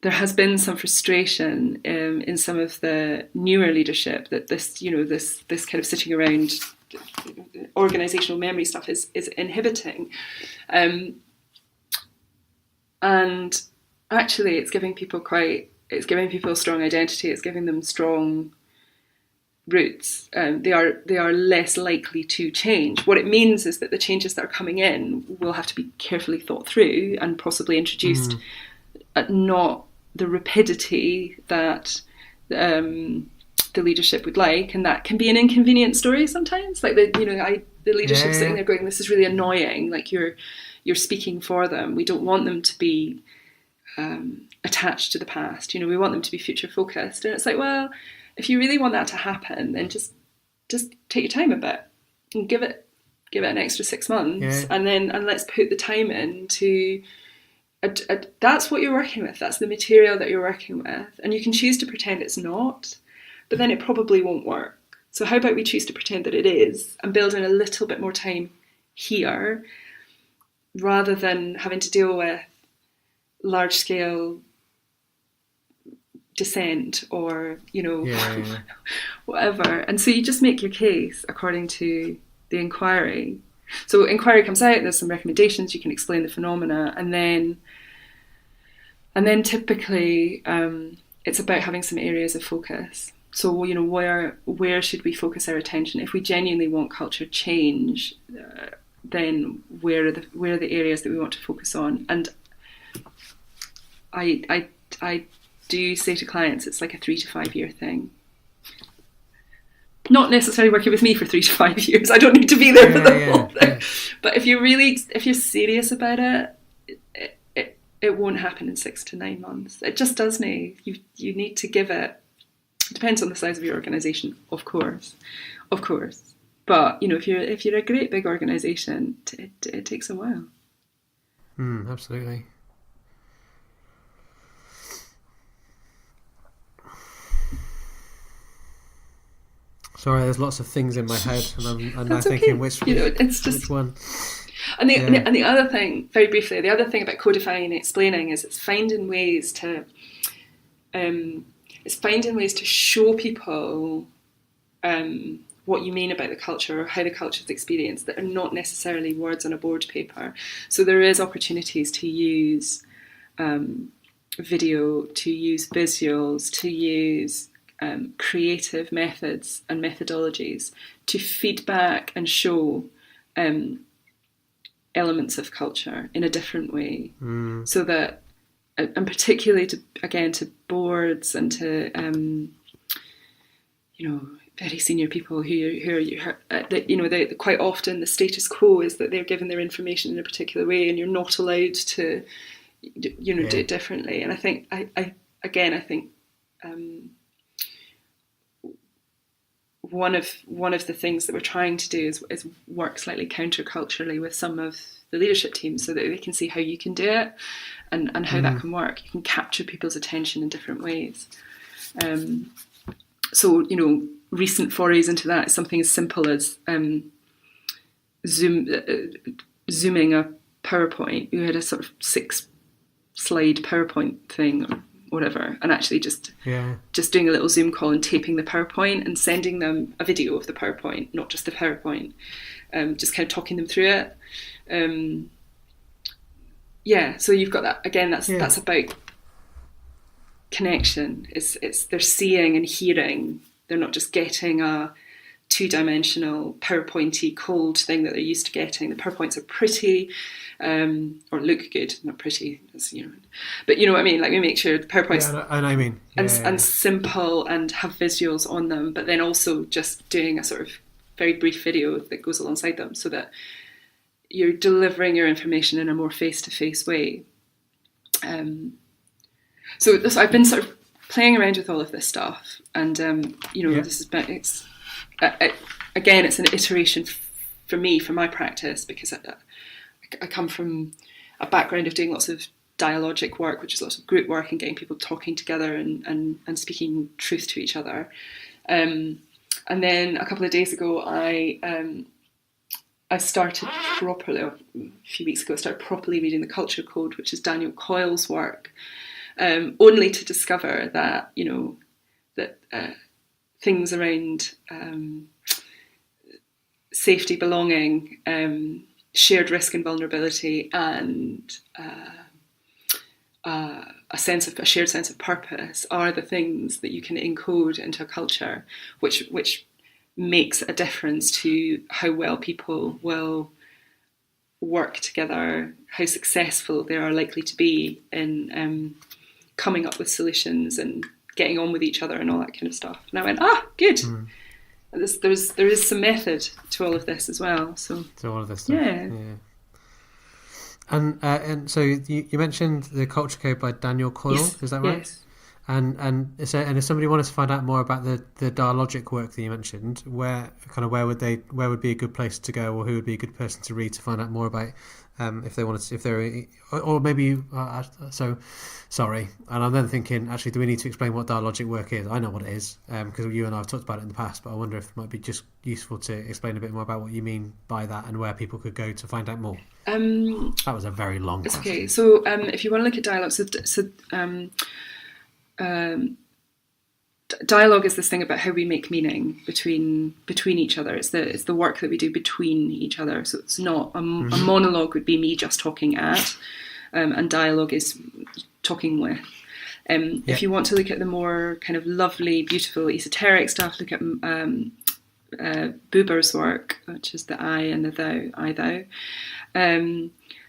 Speaker 2: there has been some frustration in some of the newer leadership that this kind of sitting around organizational memory stuff is inhibiting, and actually it's giving people a strong identity. It's giving them strong roots. They are less likely to change. What it means is that the changes that are coming in will have to be carefully thought through and possibly introduced at not the rapidity that the leadership would like, and that can be an inconvenient story sometimes. Like the leadership sitting there going, "This is really annoying. Like you're speaking for them. We don't want them to be attached to the past. We want them to be future focused." And it's like, well, if you really want that to happen, then just take your time a bit and give it an extra 6 months, and let's put the time in to. That's what you're working with. That's the material that you're working with, and you can choose to pretend it's not, but then it probably won't work. So how about we choose to pretend that it is and build in a little bit more time here, rather than having to deal with large scale dissent or whatever. And so you just make your case according to the inquiry. So inquiry comes out, there's some recommendations, you can explain the phenomena, and then typically it's about having some areas of focus. So where should we focus our attention? If we genuinely want culture change, then where are the areas that we want to focus on? And I do say to clients, it's like a 3 to 5 year thing. Not necessarily working with me for 3 to 5 years. I don't need to be there for the whole thing. Yeah. But if you're serious about it won't happen in 6 to 9 months. It just doesn't. You need to give it. It depends on the size of your organisation, of course. But if you're a great big organisation, it takes a while.
Speaker 1: Absolutely. Sorry, there's lots of things in my head, and I'm now thinking which one.
Speaker 2: And the other thing, very briefly, the other thing about codifying and explaining is it's finding ways to show people what you mean about the culture or how the culture is experienced that are not necessarily words on a board paper. So there is opportunities to use video, to use visuals, to use creative methods and methodologies to feed back and show elements of culture in a different way, so that, and particularly to boards and to very senior people who quite often the status quo is that they're given their information in a particular way, and you're not allowed to do it differently. And I think one of the things that we're trying to do is work slightly counterculturally with some of the leadership teams, so that they can see how you can do it and how that can work. You can capture people's attention in different ways. So recent forays into that is something as simple as zooming a PowerPoint. We had a sort of 6-slide PowerPoint thing, or whatever, and actually just doing a little Zoom call and taping the PowerPoint and sending them a video of the PowerPoint, not just the PowerPoint, just kind of talking them through it. So you've got that again. That's about connection. It's they're seeing and hearing. They're not just getting a two-dimensional PowerPointy cold thing that they're used to getting. The PowerPoints are pretty, or look good, not pretty, but you know what I mean. Like, we make sure the PowerPoints and simple and have visuals on them, but then also just doing a sort of very brief video that goes alongside them, so that you're delivering your information in a more face-to-face way. So I've been sort of playing around with all of this stuff, and this is again, it's an iteration for me, for my practice, because I come from a background of doing lots of dialogic work, which is lots of group work and getting people talking together and speaking truth to each other. And then a couple of days ago, I started properly, a few weeks ago, I started properly reading the Culture Code, which is Daniel Coyle's work, only to discover that, things around safety, belonging, shared risk and vulnerability, and a shared sense of purpose are the things that you can encode into a culture, which makes a difference to how well people will work together, how successful they are likely to be in coming up with solutions and getting on with each other and all that kind of stuff. And I went, good. Mm. There is some method to all of this as well. So
Speaker 1: to all of this stuff.
Speaker 2: Yeah.
Speaker 1: And so you mentioned the Culture Code by Daniel Coyle, yes, is that right?
Speaker 2: Yes.
Speaker 1: And if somebody wanted to find out more about the dialogic work that you mentioned, where would be a good place to go, or who would be a good person to read to find out more about, if they wanted to, if they're, or maybe sorry. And I'm then thinking, actually, do we need to explain what dialogic work is? I know what it is, because you and I have talked about it in the past, but I wonder if it might be just useful to explain a bit more about what you mean by that and where people could go to find out more. That was a very long question.
Speaker 2: Okay, so if you want to look at dialogue, dialogue is this thing about how we make meaning between each other. It's the work that we do between each other. So it's not a monologue would be me just talking at, and dialogue is talking with. If you want to look at the more kind of lovely, beautiful, esoteric stuff, look at Bubers' work, which is the I and the thou, I thou.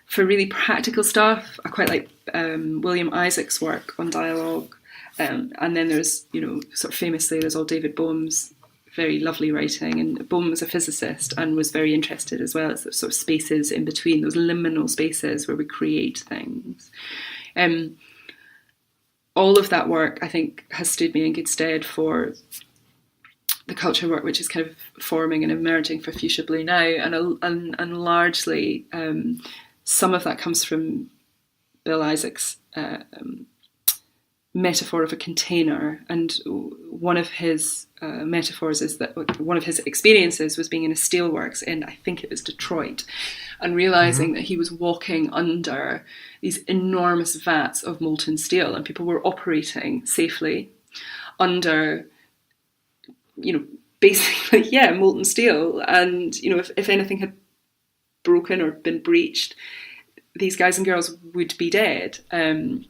Speaker 2: For really practical stuff, I quite like William Isaac's work on dialogue. And then there's, sort of famously, there's all David Boam's very lovely writing. And Boam was a physicist and was very interested as well as the sort of spaces in between, those liminal spaces where we create things. All of that work, I think, has stood me in good stead for the culture work, which is kind of forming and emerging for Fuchsia Blue now. And largely, some of that comes from Bill Isaac's metaphor of a container, and one of his metaphors is that one of his experiences was being in a steelworks in, I think it was Detroit, and realizing that he was walking under these enormous vats of molten steel, and people were operating safely under, basically, molten steel, and if anything had broken or been breached, these guys and girls would be dead. And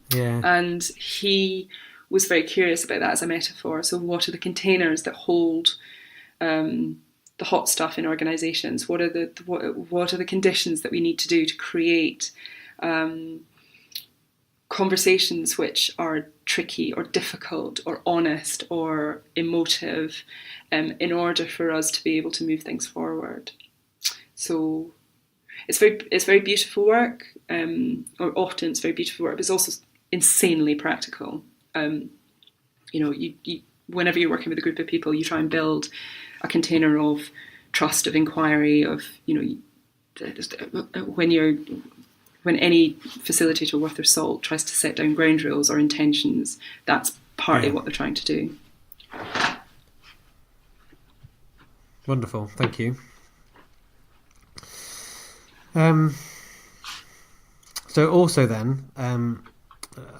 Speaker 2: he was very curious about that as a metaphor. So what are the containers that hold the hot stuff in organisations? What are the conditions that we need to do to create conversations which are tricky or difficult or honest or emotive, in order for us to be able to move things forward? So it's very beautiful work, or often it's very beautiful work, but it's also insanely practical. You whenever you're working with a group of people, you try and build a container of trust, of inquiry, of when any facilitator worth their salt tries to set down ground rules or intentions, that's partly what they're trying to do.
Speaker 1: Wonderful, thank you. So also then,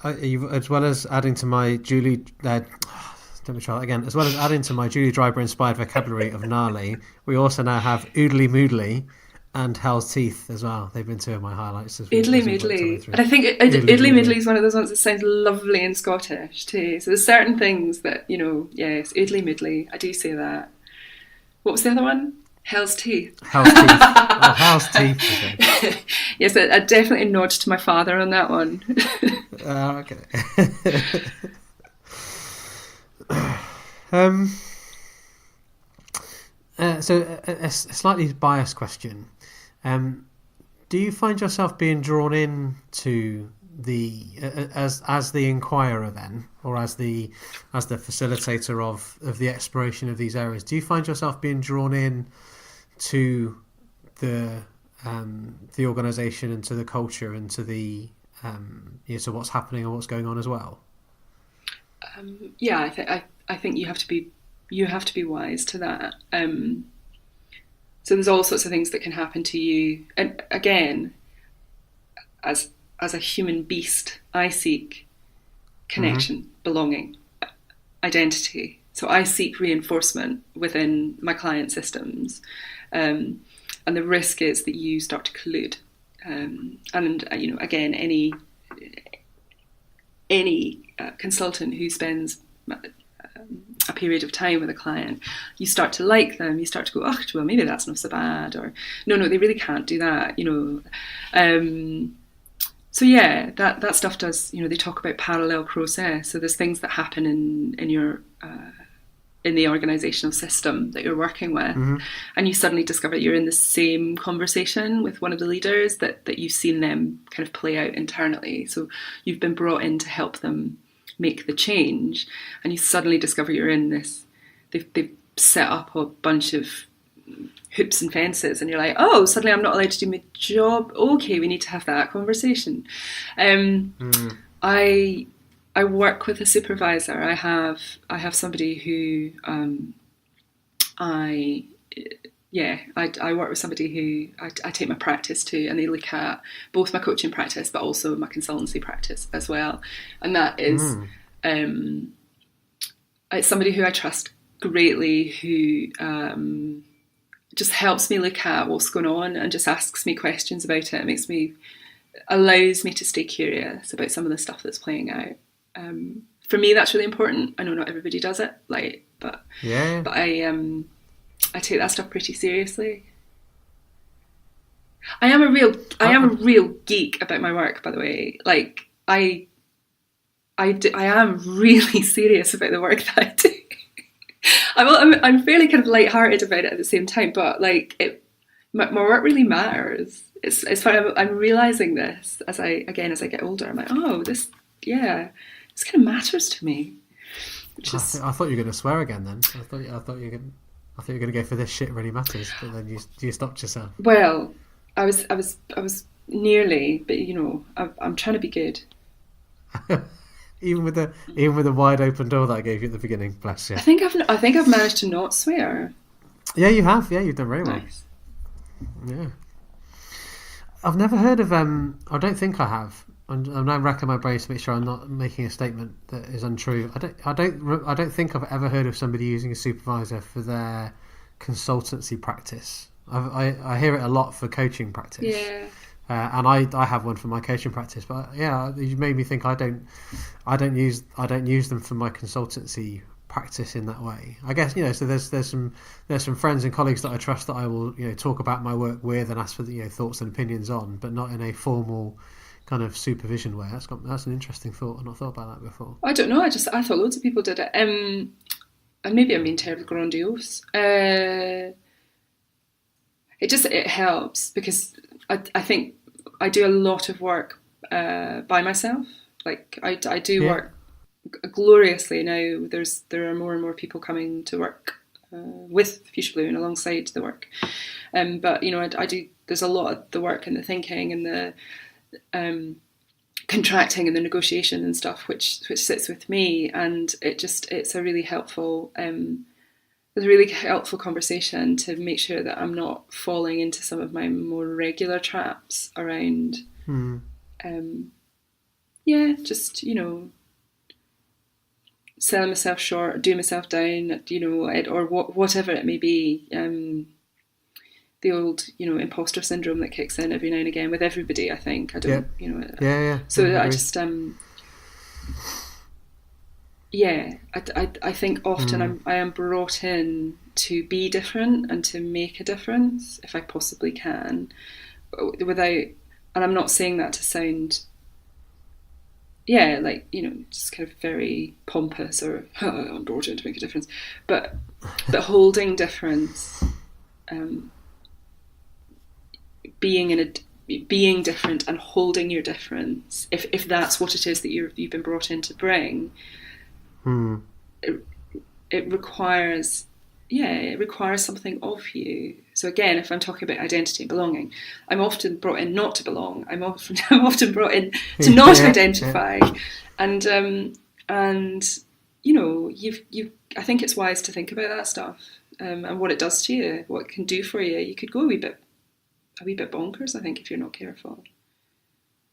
Speaker 1: as well as adding to my Julie, as well as adding to my Julie Dryber inspired vocabulary of gnarly, we also now have oodly moodly and Hell's Teeth as well. They've been two of my highlights.
Speaker 2: Oodly moodly, and I think oodly moodly is one of those ones that sounds lovely in Scottish too. So there's certain things that yes, oodly moodly. I do say that. What was the other one? Hell's Teeth.
Speaker 1: Hell's Teeth. Oh, Hell's Teeth. Okay.
Speaker 2: Yes, I definitely nod to my father on that one.
Speaker 1: Okay. So a slightly biased question. Do you find yourself being drawn in to the as the inquirer then, or as the facilitator of the exploration of these areas? Do you find yourself being drawn in to the organisation and to the culture and to the to what's happening and what's going on as well?
Speaker 2: Yeah, I think you have to be wise to that. So there's all sorts of things that can happen to you, and again, as a human beast, I seek connection, belonging, identity. So I seek reinforcement within my client systems, and the risk is that you start to collude. And again, any consultant who spends a period of time with a client, you start to like them, you start to go, oh, well, maybe that's not so bad, or no, they really can't do that, So yeah, that stuff does, they talk about parallel process. So there's things that happen in your in the organisational system that you're working with, and you suddenly discover you're in the same conversation with one of the leaders that you've seen them kind of play out internally. So you've been brought in to help them make the change, and you suddenly discover you're in this. They've set up a bunch of hoops and fences, and you're like, oh, suddenly I'm not allowed to do my job. Okay, we need to have that conversation. I work with a supervisor. I have somebody who I work with somebody who I take my practice to, and they look at both my coaching practice but also my consultancy practice as well. And that is it's somebody who I trust greatly, who just helps me look at what's going on and just asks me questions about it. It allows me to stay curious about some of the stuff that's playing out. For me, that's really important. I know not everybody does it, but I take that stuff pretty seriously. I am a real geek about my work, by the way. I am really serious about the work that I do. I'm fairly kind of lighthearted about it at the same time, but my work really matters. It's fun. I'm realizing this as I get older. I'm like, oh, this kind of matters to me. I
Speaker 1: thought you were going to swear again. Then I thought you were going to go for this shit really matters, but then you stopped yourself.
Speaker 2: Well, I was nearly, but I'm trying to be good.
Speaker 1: Even with the wide open door that I gave you at the beginning, bless you.
Speaker 2: I think I've managed to not swear.
Speaker 1: Yeah, you have. Yeah, you've done very well. Nice. Yeah, I've never heard of. I don't think I have. I'm now racking my brains to make sure I'm not making a statement that is untrue. I don't think I've ever heard of somebody using a supervisor for their consultancy practice. I hear it a lot for coaching practice.
Speaker 2: Yeah.
Speaker 1: And I have one for my coaching practice, but yeah, you made me think I don't use them for my consultancy practice in that way. I guess so there's some friends and colleagues that I trust that I will talk about my work with and ask for thoughts and opinions on, but not in a formal kind of supervision way. That's an interesting thought. I've not thought about that before.
Speaker 2: I don't know. I thought loads of people did it. And maybe I'm being terribly grandiose. It helps because I think I do a lot of work by myself. I do work gloriously now. There are more and more people coming to work with Fuchsia Blue and alongside the work. But I do. There's a lot of the work and the thinking and the contracting and the negotiation and stuff which sits with me, and it's a really helpful. It's a really helpful conversation to make sure that I'm not falling into some of my more regular traps around, selling myself short, or doing myself down, or whatever it may be. The old, imposter syndrome that kicks in every now and again with everybody. I think I don't,
Speaker 1: Yeah.
Speaker 2: So I just yeah, I think often I am brought in to be different and to make a difference if I possibly can, without. And I'm not saying that to sound, yeah, like, just kind of very pompous or I'm brought in to make a difference, but holding difference, being different and holding your difference, if that's what it is that you've been brought in to bring. It requires something of you. So again, if I'm talking about identity and belonging, I'm often brought in not to belong. I'm often brought in to not identify, and I think it's wise to think about that stuff, and what it does to you, what it can do for you. You could go a wee bit bonkers, I think, if you're not careful.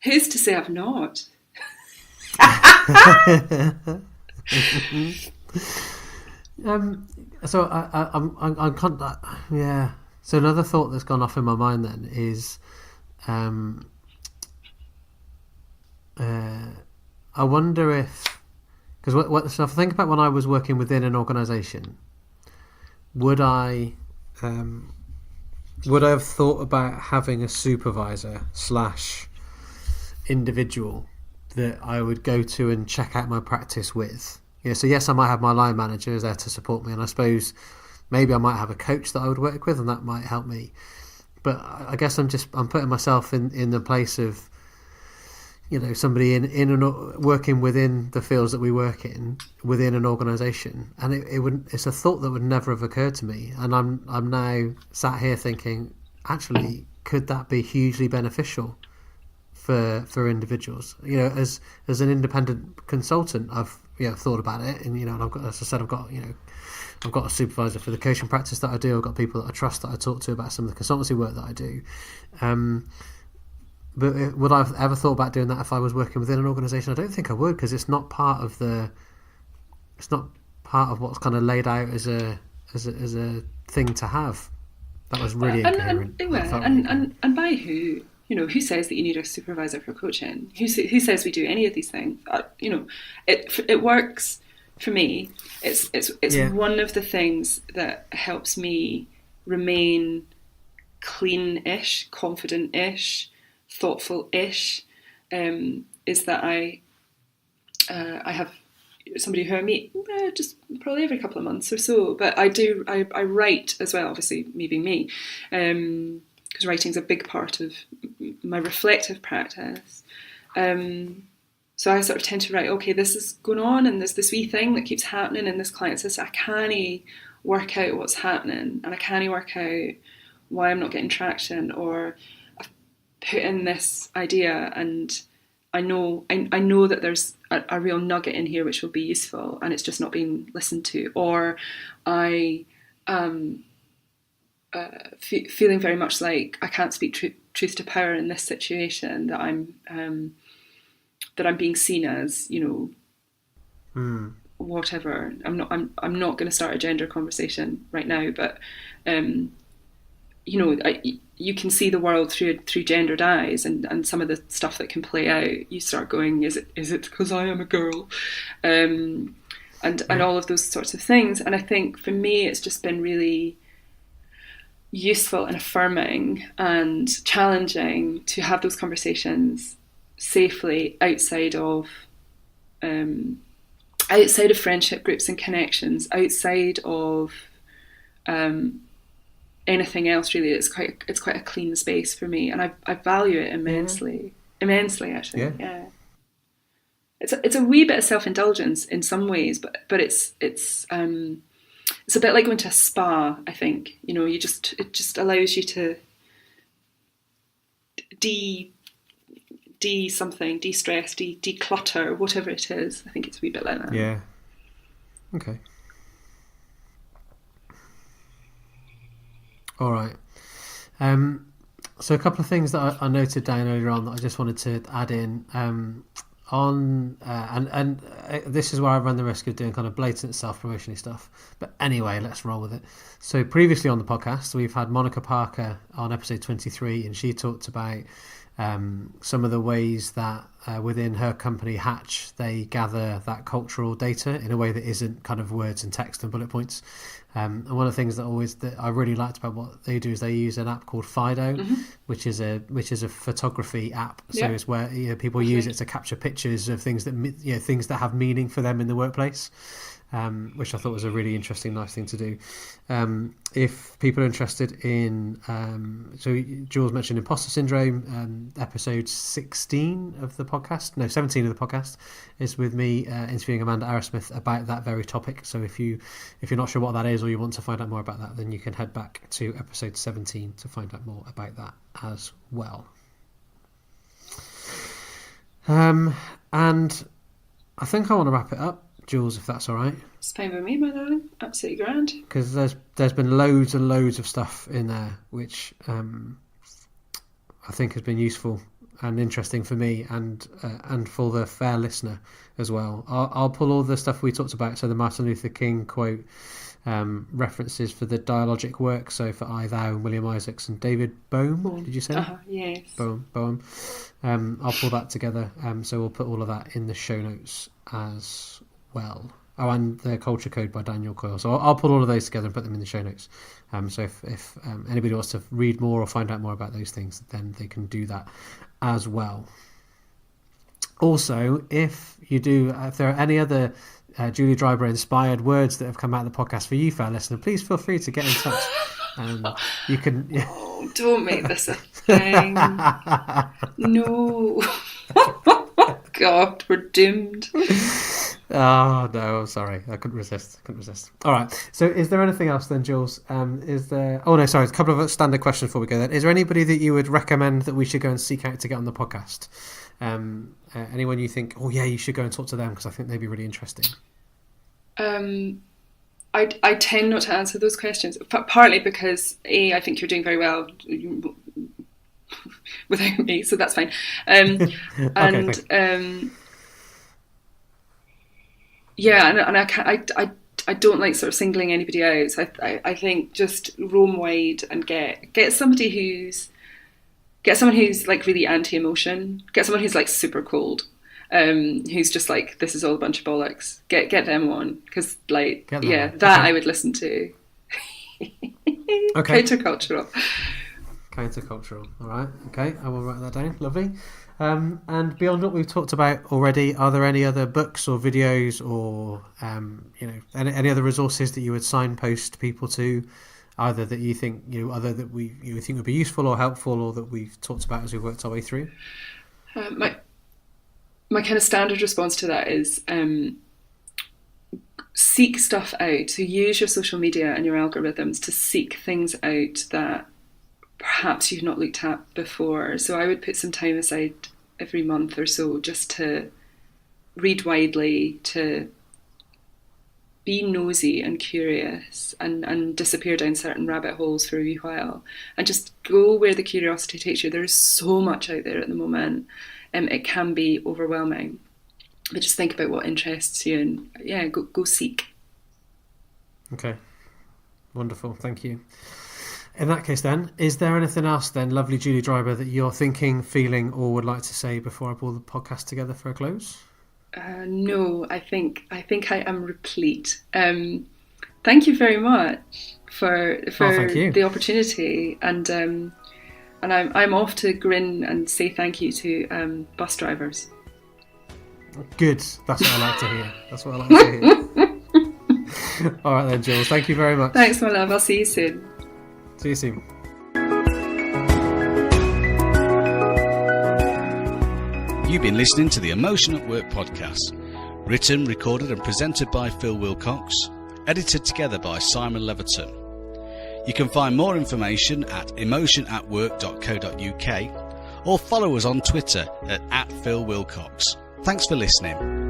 Speaker 2: Who's to say I've not?
Speaker 1: So yeah. So another thought that's gone off in my mind then is, I wonder if, because so if I think about when I was working within an organisation, would I have thought about having a supervisor / individual that I would go to and check out my practice with? So yes, I might have my line manager there to support me, and I suppose maybe I might have a coach that I would work with, and that might help me. But I guess I'm putting myself in the place of, somebody working within the fields that we work in within an organisation, and it's a thought that would never have occurred to me, and I'm now sat here thinking, actually, could that be hugely beneficial for individuals? As an independent consultant, I've thought about it, and and I've got, as I said, I've got a supervisor for the coaching practice that I do. I've got people that I trust that I talk to about some of the consultancy work that I do. But would I have ever thought about doing that if I was working within an organisation? I don't think I would, because it's not part of what's kind of laid out as a thing to have. That was really incoherent.
Speaker 2: And by who? Who says that you need a supervisor for coaching? Who says we do any of these things? It works for me. It's one of the things that helps me remain clean-ish, confident-ish, thoughtful-ish. Is that I have somebody who I meet just probably every couple of months or so. But I write as well. Obviously, me being me. Because writing's a big part of my reflective practice. So I sort of tend to write, okay, this is going on, and there's this wee thing that keeps happening, and this client says, I can't work out what's happening, and I can't work out why I'm not getting traction, or I've put in this idea, and I know that there's a real nugget in here which will be useful, and it's just not being listened to, or I feeling very much like I can't speak truth to power in this situation, that I'm being seen as, whatever. I'm not going to start a gender conversation right now, but you can see the world through gendered eyes, and some of the stuff that can play out, you start going, is it because I am a girl, and all of those sorts of things. And I think for me, it's just been really useful and affirming and challenging to have those conversations safely outside of friendship groups and connections, outside of anything else really. It's quite a clean space for me, and I value it immensely actually. Yeah. It's a wee bit of self-indulgence in some ways, but it's a bit like going to a spa, I think. It just allows you to de-stress, declutter, whatever it is. I think it's a wee bit like that.
Speaker 1: Yeah. Okay. All right. So a couple of things that I noted down earlier on that I just wanted to add in. This is where I run the risk of doing kind of blatant self-promotion stuff. But anyway, let's roll with it. So previously on the podcast, we've had Monica Parker on episode 23, and she talked about some of the ways that within her company Hatch they gather that cultural data in a way that isn't kind of words and text and bullet points. And one of the things that I really liked about what they do is they use an app called Fido, which is a photography app. So it's where people use it to capture pictures of things that have meaning for them in the workplace. Which I thought was a really interesting, nice thing to do. If people are interested in, so Jools mentioned imposter syndrome, episode 16 of the podcast, no, 17 of the podcast, is with me interviewing Amanda Arrowsmith about that very topic. So if you're not sure what that is or you want to find out more about that, then you can head back to episode 17 to find out more about that as well. And I think I want to wrap it up, Jools, if that's all right.
Speaker 2: It's fine with me, my darling. Absolutely grand.
Speaker 1: Because there's been loads and loads of stuff in there which I think has been useful and interesting for me and for the fair listener as well. I'll pull all the stuff we talked about. So the Martin Luther King quote, references for the dialogic work. So for I, Thou, and William Isaacs and David Boam. Did you say that?
Speaker 2: Yes.
Speaker 1: Boam. I'll pull that together. So we'll put all of that in the show notes as well. Oh, and the Culture Code by Daniel Coyle. So I'll put all of those together and put them in the show notes. So if anybody wants to read more or find out more about those things, then they can do that as well. Also, if there are any other Julie Dryburgh inspired words that have come out of the podcast for you, fair listener, please feel free to get in touch. You can. Yeah.
Speaker 2: Oh, don't make this a thing. No. God, we're doomed.
Speaker 1: Oh no, I'm sorry. I couldn't resist. All right. So is there anything else then, Jools? Is there... Oh no, sorry. A couple of standard questions before we go then. Is there anybody that you would recommend that we should go and seek out to get on the podcast? Anyone you think, oh yeah, you should go and talk to them because I think they'd be really interesting?
Speaker 2: I tend not to answer those questions, partly because I think you're doing very well without me, so that's fine. I don't like sort of singling anybody out. So I think just roam wide and get somebody who's like really anti-emotion. Get someone who's like super cold, who's just like, this is all a bunch of bollocks. Get them on, because like I would listen to.
Speaker 1: Okay.
Speaker 2: Countercultural.
Speaker 1: All right. Okay, I will write that down. Lovely. And beyond what we've talked about already, are there any other books or videos or any other resources that you would signpost people to, either that you think you think would be useful or helpful, or that we've talked about as we've worked our way through?
Speaker 2: My kind of standard response to that is seek stuff out. So use your social media and your algorithms to seek things out that perhaps you've not looked at before. So I would put some time aside every month or so just to read widely, to be nosy and curious, and disappear down certain rabbit holes for a wee while, and just go where the curiosity takes you. There is so much out there at the moment. It can be overwhelming, but just think about what interests you and go seek.
Speaker 1: Okay, wonderful, thank you. In that case then, is there anything else then, lovely Julie Dryburgh, that you're thinking, feeling, or would like to say before I pull the podcast together for a close?
Speaker 2: No, I think I am replete. Thank you very much for the opportunity, and I'm off to grin and say thank you to bus drivers.
Speaker 1: Good, that's what I like to hear. All right then, Jools, thank you very much.
Speaker 2: Thanks, my love. I'll see you soon.
Speaker 1: See you soon.
Speaker 3: You've been listening to the Emotion at Work podcast. Written, recorded and presented by Phil Wilcox. Edited together by Simon Leverton. You can find more information at emotionatwork.co.uk or follow us on Twitter at @PhilWilcox. Thanks for listening.